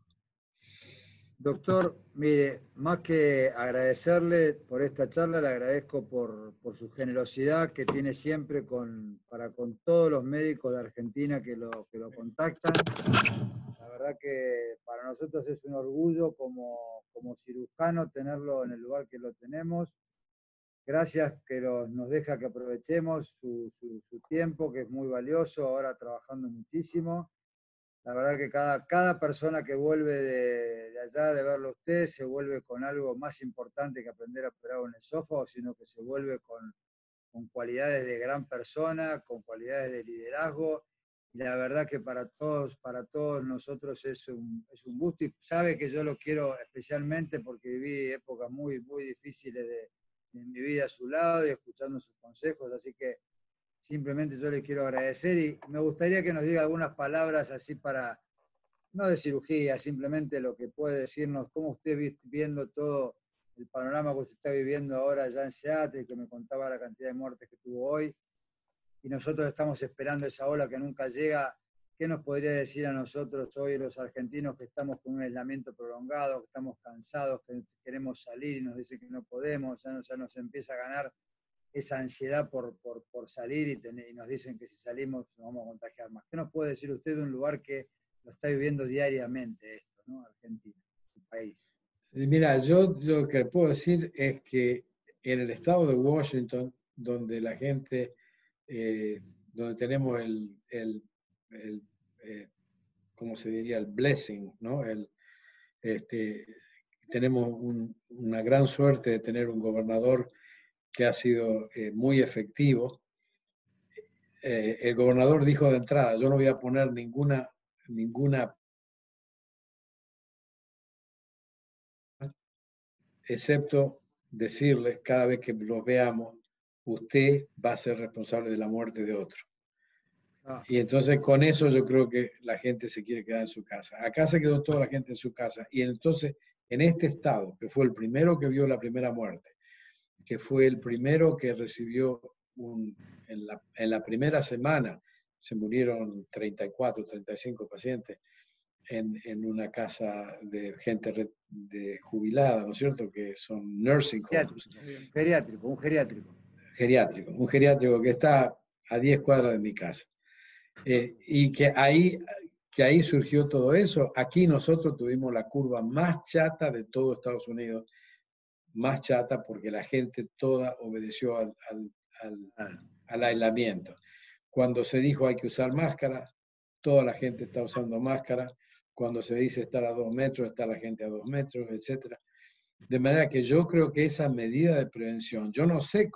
Doctor, mire, más que agradecerle por esta charla, le agradezco por su generosidad que tiene siempre para con todos los médicos de Argentina que lo contactan. La verdad que para nosotros es un orgullo como cirujano tenerlo en el lugar que lo tenemos. Gracias que nos deja que aprovechemos su tiempo, que es muy valioso, ahora trabajando muchísimo. La verdad que cada persona que vuelve de allá de verlo a usted se vuelve con algo más importante que aprender a operar un esófago, sino que se vuelve con cualidades de gran persona, con cualidades de liderazgo. Y la verdad que para todos nosotros es un gusto, y sabe que yo lo quiero especialmente porque viví épocas muy, muy difíciles de mi vida a su lado y escuchando sus consejos, así que simplemente yo le quiero agradecer y me gustaría que nos diga algunas palabras así no de cirugía, simplemente lo que puede decirnos, cómo usted viendo todo el panorama que usted está viviendo ahora allá en Seattle, que me contaba la cantidad de muertes que tuvo hoy, y nosotros estamos esperando esa ola que nunca llega. ¿Qué nos podría decir a nosotros hoy, los argentinos, que estamos con un aislamiento prolongado, que estamos cansados, que queremos salir y nos dicen que no podemos, ya nos empieza a ganar esa ansiedad por salir y nos dicen que si salimos nos vamos a contagiar más? ¿Qué nos puede decir usted de un lugar que lo está viviendo diariamente esto, ¿no? Argentina, su país? Mira, yo lo que puedo decir es que en el estado de Washington, donde la gente, donde tenemos ¿cómo se diría? El blessing, ¿no? Tenemos una gran suerte de tener un gobernador que ha sido muy efectivo. El gobernador dijo de entrada, yo no voy a poner ninguna excepto decirles cada vez que los veamos, usted va a ser responsable de la muerte de otro. Y entonces con eso yo creo que la gente se quiere quedar en su casa. Acá se quedó toda la gente en su casa. Y entonces en este estado, que fue el primero que vio la primera muerte, que fue el primero que recibió en la primera semana, se murieron 34, 35 pacientes en una casa de gente jubilada, ¿no es cierto? Que son nursing homes. Un geriátrico. Un geriátrico que está a 10 cuadras de mi casa. Y que ahí que ahí surgió todo eso. Aquí nosotros tuvimos la curva más chata de todo Estados Unidos, más chata porque la gente toda obedeció al aislamiento. Cuando se dijo hay que usar máscara, toda la gente está usando máscara. Cuando se dice estar a 2 metros, está la gente a 2 metros, etc. De manera que yo creo que esa medida de prevención, yo no sé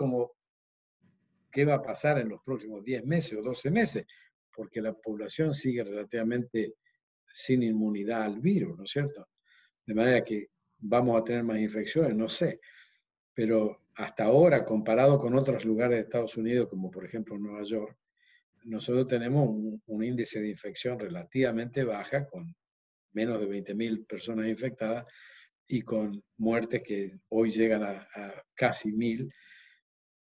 qué va a pasar en los próximos 10 meses o 12 meses, porque la población sigue relativamente sin inmunidad al virus, ¿no es cierto? De manera que vamos a tener más infecciones, no sé. Pero hasta ahora, comparado con otros lugares de Estados Unidos, como por ejemplo Nueva York, nosotros tenemos un índice de infección relativamente baja, con menos de 20.000 personas infectadas y con muertes que hoy llegan a casi 1.000,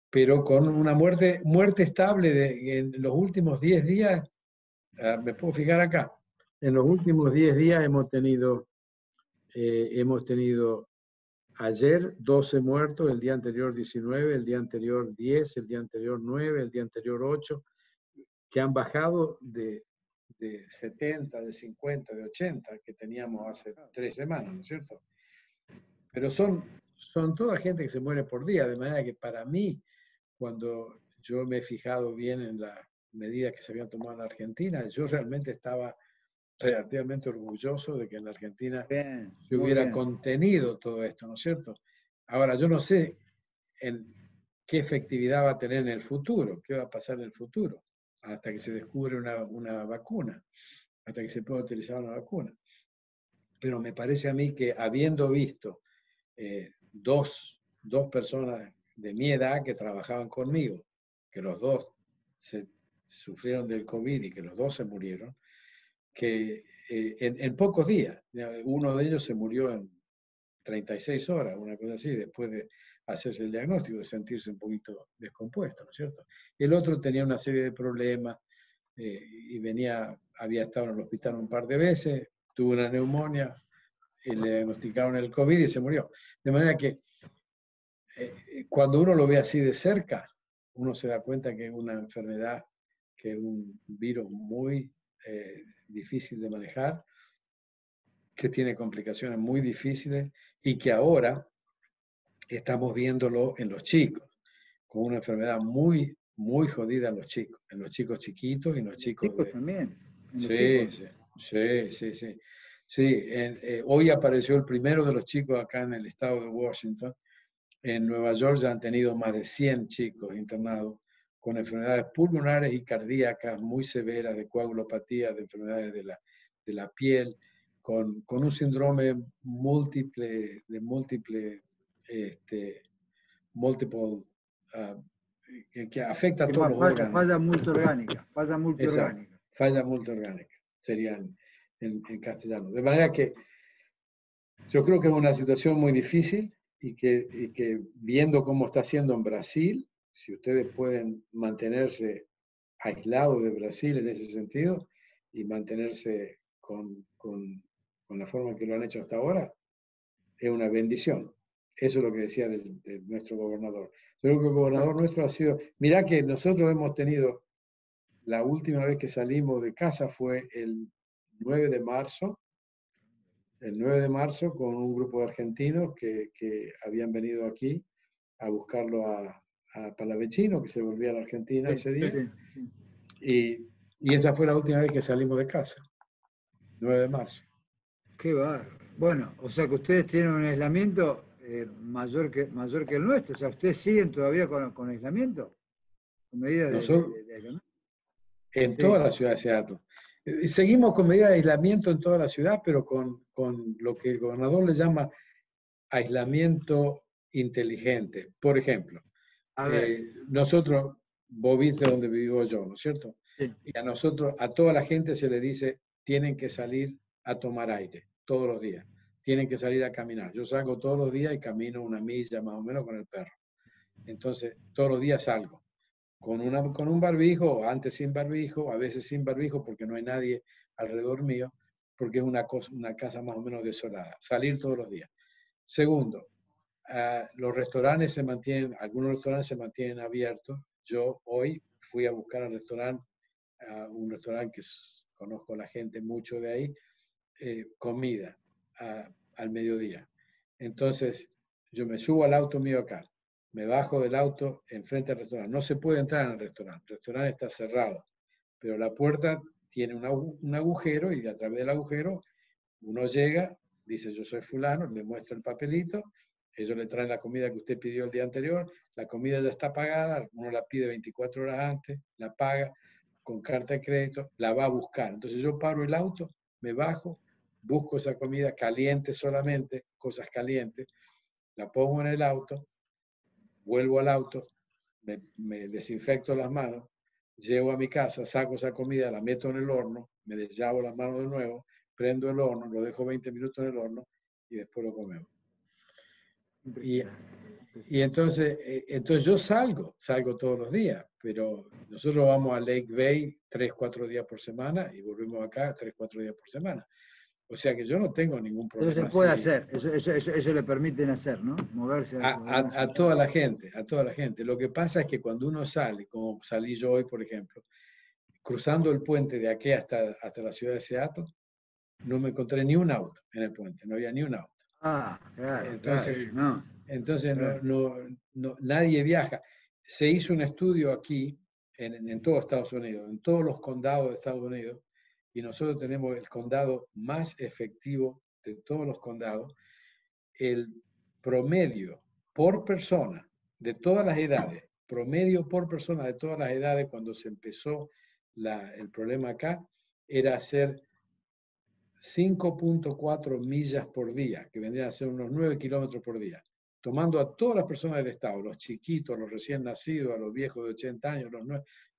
pero con una muerte estable en los últimos 10 días, me puedo fijar acá, en los últimos 10 días hemos tenido ayer 12 muertos, el día anterior 19, el día anterior 10, el día anterior 9, el día anterior 8, que han bajado de 70, de 50, de 80 que teníamos hace 3 semanas, ¿no es cierto? Pero son toda gente que se muere por día, de manera que para mí, cuando yo me he fijado bien en las medidas que se habían tomado en Argentina, yo realmente estaba relativamente orgulloso de que en Argentina se hubiera contenido todo esto, ¿no es cierto? Ahora, yo no sé en qué efectividad va a tener en el futuro, qué va a pasar en el futuro, hasta que se descubre una vacuna, hasta que se pueda utilizar una vacuna. Pero me parece a mí que habiendo visto dos personas de mi edad que trabajaban conmigo, que los dos sufrieron del COVID y que los dos se murieron, que en pocos días, uno de ellos se murió en 36 horas, una cosa así, después de hacerse el diagnóstico, de sentirse un poquito descompuesto, ¿no es cierto? El otro tenía una serie de problemas y había estado en el hospital un par de veces, tuvo una neumonía, y le diagnosticaron el COVID y se murió. De manera que cuando uno lo ve así de cerca, uno se da cuenta que es una enfermedad, que es un virus muy difícil de manejar, que tiene complicaciones muy difíciles y que ahora estamos viéndolo en los chicos, con una enfermedad muy, muy jodida en los chicos chiquitos y en los chicos de... también. Sí. Sí, hoy apareció el primero de los chicos acá en el estado de Washington. En Nueva York ya han tenido más de 100 chicos internados con enfermedades pulmonares y cardíacas muy severas, de coagulopatía, de enfermedades de la piel, con un síndrome múltiple, que afecta a todos los órganos. Falla multiorgánica. Exacto, falla multiorgánica, sería en castellano. De manera que yo creo que es una situación muy difícil y que viendo cómo está haciendo en Brasil, si ustedes pueden mantenerse aislados de Brasil en ese sentido y mantenerse con la forma que lo han hecho hasta ahora, es una bendición. Eso es lo que decía de nuestro gobernador. Yo creo que el gobernador nuestro ha sido... Mirá que nosotros hemos tenido, la última vez que salimos de casa fue el 9 de marzo, con un grupo de argentinos que habían venido aquí a buscarlo a Palavecino, que se volvía a la Argentina ese día. Y esa fue la última vez que salimos de casa, 9 de marzo. Qué bárbaro. Bueno, o sea que ustedes tienen un aislamiento mayor que el nuestro. O sea, ¿ustedes siguen todavía con aislamiento? ¿Con medidas de aislamiento? En toda la ciudad de Seattle. Seguimos con medidas de aislamiento en toda la ciudad, pero con lo que el gobernador le llama aislamiento inteligente. Por ejemplo, nosotros, vos viste donde vivo yo, ¿no es cierto? Sí. Y a toda la gente se le dice, tienen que salir a tomar aire todos los días. Tienen que salir a caminar. Yo salgo todos los días y camino 1 milla más o menos con el perro. Entonces, todos los días salgo. Con un barbijo, antes sin barbijo, a veces sin barbijo porque no hay nadie alrededor mío, porque es una casa más o menos desolada. Salir todos los días. Segundo, los restaurantes algunos restaurantes se mantienen abiertos. Yo hoy fui a buscar un restaurante que conozco a la gente mucho de ahí, comida al mediodía. Entonces, yo me subo al auto mío acá, me bajo del auto enfrente al restaurante. No se puede entrar en el restaurante está cerrado, pero la puerta tiene un agujero y a través del agujero uno llega, dice yo soy fulano, le muestra el papelito, ellos le traen la comida que usted pidió el día anterior, la comida ya está pagada, uno la pide 24 horas antes, la paga con carta de crédito, la va a buscar. Entonces yo paro el auto, me bajo, busco esa comida caliente solamente, cosas calientes, la pongo en el auto, vuelvo al auto, me desinfecto las manos, llego a mi casa, saco esa comida, la meto en el horno, me deslavo las manos de nuevo, prendo el horno, lo dejo 20 minutos en el horno y después lo comemos. Y entonces yo salgo todos los días, pero nosotros vamos a Lake Bay 3-4 días por semana y volvemos acá 3-4 días por semana. O sea que yo no tengo ningún problema. Eso se puede hacer, eso le permiten hacer, ¿no? Moverse a toda la gente, a toda la gente. Lo que pasa es que cuando uno sale, como salí yo hoy, por ejemplo, cruzando el puente de aquí hasta la ciudad de Seattle, no me encontré ni un auto en el puente, no había ni un auto. Claro. Entonces nadie viaja. Se hizo un estudio aquí, en todo Estados Unidos, en todos los condados de Estados Unidos, y nosotros tenemos el condado más efectivo de todos los condados. El promedio por persona de todas las edades, promedio por persona de todas las edades cuando se empezó el problema acá, era hacer 5.4 millas por día, que vendrían a ser unos 9 kilómetros por día, tomando a todas las personas del estado, los chiquitos, los recién nacidos, a los viejos de 80 años,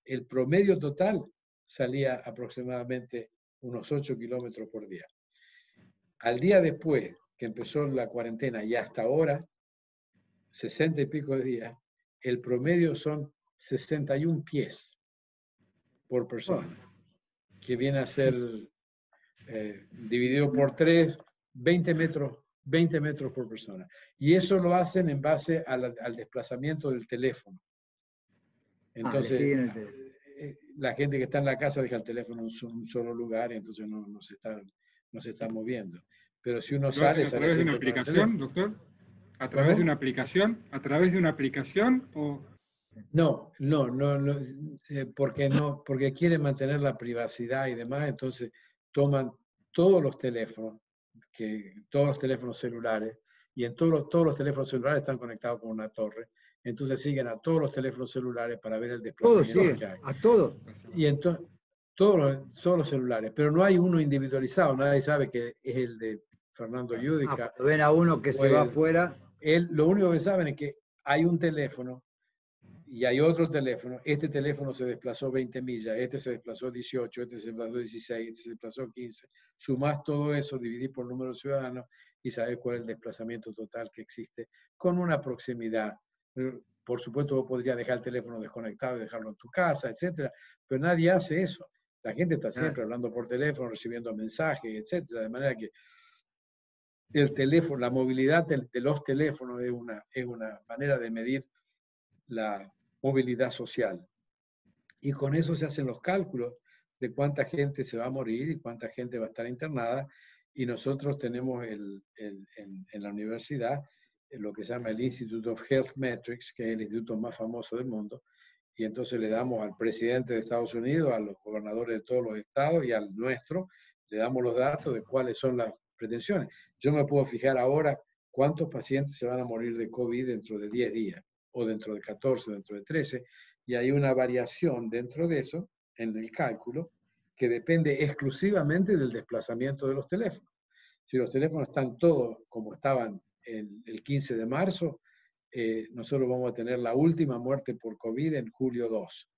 el promedio total salía aproximadamente unos 8 kilómetros por día. Al día después que empezó la cuarentena y hasta ahora, 60 y pico de días, el promedio son 61 pies por persona, que viene a ser dividido por 3, 20 metros por persona. Y eso lo hacen en base al desplazamiento del teléfono. Entonces, la gente que está en la casa deja el teléfono en un solo lugar y entonces no se está moviendo. Pero si uno sale... ¿A través de una aplicación, doctor? ¿A través de una aplicación? ¿A través de una aplicación o...? No, porque quieren mantener la privacidad y demás, entonces toman todos los teléfonos celulares, y en todos los teléfonos celulares están conectados con una torre, entonces siguen a todos los teléfonos celulares para ver el desplazamiento que hay. A todos. Y entonces, todos los celulares, pero no hay uno individualizado, nadie sabe que es el de Fernando Yudica. Ven a uno que se va afuera. Lo único que saben es que hay un teléfono y hay otro teléfono. Este teléfono se desplazó 20 millas, este se desplazó 18, este se desplazó 16, este se desplazó 15. Sumás todo eso, dividís por número de ciudadanos y sabés cuál es el desplazamiento total que existe con una proximidad. Por supuesto, vos podrías dejar el teléfono desconectado y dejarlo en tu casa, etcétera, pero nadie hace eso. La gente está siempre hablando por teléfono, recibiendo mensajes, etcétera, de manera que el teléfono, la movilidad de los teléfonos es una manera de medir la movilidad social. Y con eso se hacen los cálculos de cuánta gente se va a morir y cuánta gente va a estar internada. Y nosotros tenemos en la universidad lo que se llama el Institute of Health Metrics, que es el instituto más famoso del mundo. Y entonces le damos al presidente de Estados Unidos, a los gobernadores de todos los estados y al nuestro, le damos los datos de cuáles son las pretensiones. Yo me puedo fijar ahora cuántos pacientes se van a morir de COVID dentro de 10 días, o dentro de 14, o dentro de 13, y hay una variación dentro de eso, en el cálculo, que depende exclusivamente del desplazamiento de los teléfonos. Si los teléfonos están todos como estaban el 15 de marzo, nosotros vamos a tener la última muerte por COVID en julio 2,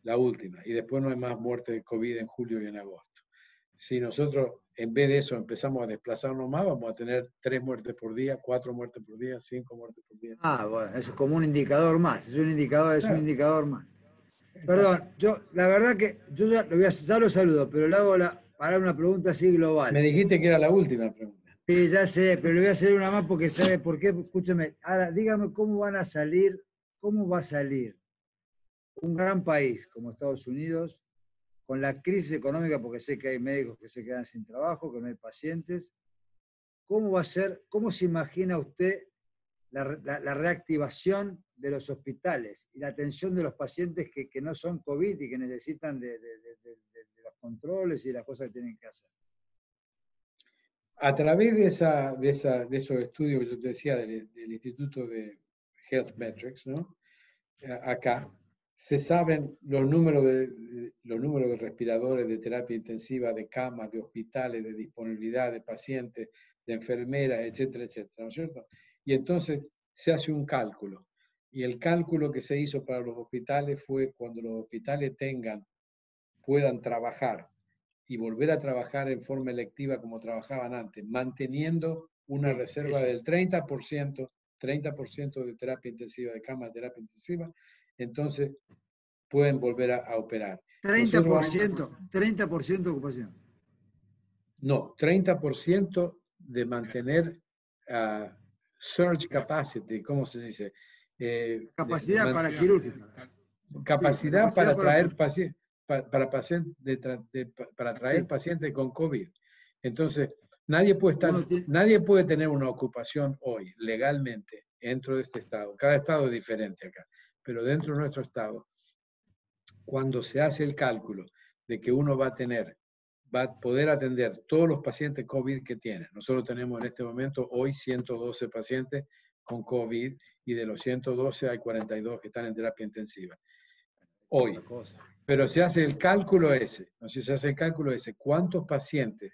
la última, y después no hay más muerte de COVID en julio y en agosto. Si nosotros, en vez de eso, empezamos a desplazarnos más, vamos a tener 3 muertes por día, 4 muertes por día, 5 muertes por día. Bueno, es como un indicador más, es un indicador más. Perdón, la verdad que yo ya lo saludo, pero le hago para una pregunta así global. Me dijiste que era la última pregunta. Sí, ya sé, pero le voy a hacer una más porque sabe por qué. Escúchame, ahora dígame cómo va a salir un gran país como Estados Unidos con la crisis económica, porque sé que hay médicos que se quedan sin trabajo, que no hay pacientes, ¿cómo va a ser, cómo se imagina usted la reactivación de los hospitales y la atención de los pacientes que no son COVID y que necesitan de los controles y las cosas que tienen que hacer? A través de esos estudios que yo te decía del Instituto de Health Metrics, ¿no? Acá se saben los números de respiradores, de terapia intensiva, de camas, de hospitales, de disponibilidad de pacientes, de enfermeras, etcétera, etcétera, ¿no es cierto? Y entonces se hace un cálculo. Y el cálculo que se hizo para los hospitales fue cuando los hospitales puedan trabajar y volver a trabajar en forma electiva como trabajaban antes, manteniendo una reserva del 30% de terapia intensiva, de cama de terapia intensiva, entonces pueden volver a operar. 30% de ocupación. No, 30% de mantener surge capacity, ¿cómo se dice? Capacidad para quirúrgica. Capacidad para traer pacientes. Para traer pacientes con COVID. Entonces, nadie puede tener una ocupación hoy legalmente dentro de este estado. Cada estado es diferente acá, pero dentro de nuestro estado, cuando se hace el cálculo de que uno va a poder atender todos los pacientes COVID que tiene. Nosotros tenemos en este momento hoy 112 pacientes con COVID y de los 112 hay 42 que están en terapia intensiva. Hoy. Pero se hace el cálculo ese, ¿no? Si se hace el cálculo ese, ¿cuántos pacientes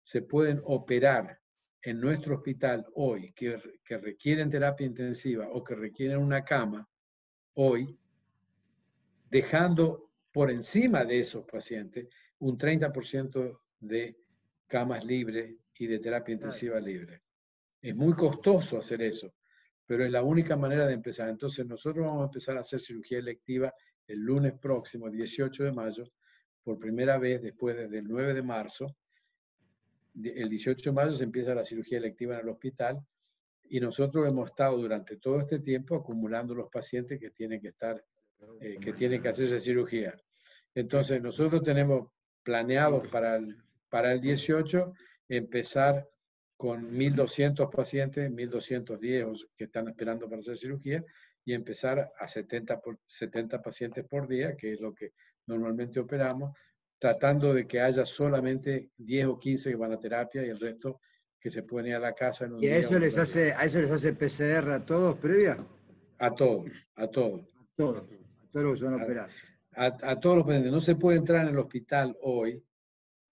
se pueden operar en nuestro hospital hoy que requieren terapia intensiva o que requieren una cama hoy, dejando por encima de esos pacientes un 30% de camas libres y de terapia intensiva libre? Es muy costoso hacer eso, pero es la única manera de empezar. Entonces nosotros vamos a empezar a hacer cirugía electiva el lunes próximo, el 18 de mayo, por primera vez después del 9 de marzo. El 18 de mayo se empieza la cirugía electiva en el hospital y nosotros hemos estado durante todo este tiempo acumulando los pacientes que tienen que estar, que tienen que hacerse cirugía. Entonces nosotros tenemos planeado para el 18 empezar con 1.200 pacientes, 1.210 que están esperando para hacer cirugía, y empezar a 70 pacientes por día, que es lo que normalmente operamos, tratando de que haya solamente 10 o 15 que van a terapia y el resto que se pueden ir a la casa en un día. ¿Y a eso les hace PCR a todos previa? A todos. A todos los que van a operar. A todos los pacientes. No se puede entrar en el hospital hoy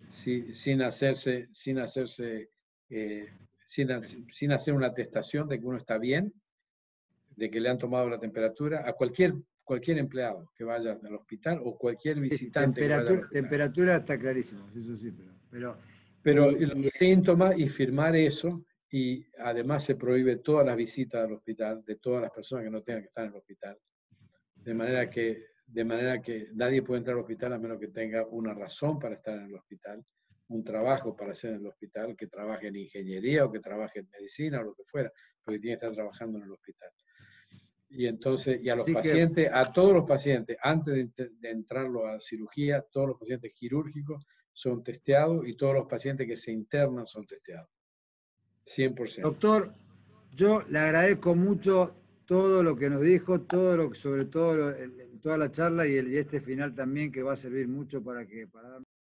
sin hacer una atestación de que uno está bien, de que le han tomado la temperatura, a cualquier empleado que vaya al hospital o cualquier visitante que vaya al hospital. Temperatura está clarísimo, eso sí, pero los síntomas y firmar eso, y además se prohíbe todas las visitas al hospital de todas las personas que no tengan que estar en el hospital, de manera que nadie puede entrar al hospital a menos que tenga una razón para estar en el hospital, un trabajo para hacer en el hospital, que trabaje en ingeniería o que trabaje en medicina o lo que fuera, porque tiene que estar trabajando en el hospital. Y entonces, y a los pacientes, a todos los pacientes, antes de entrarlo a cirugía, todos los pacientes quirúrgicos son testeados y todos los pacientes que se internan son testeados. 100%. Doctor, yo le agradezco mucho todo lo que nos dijo, sobre todo toda la charla y este final también, que va a servir mucho para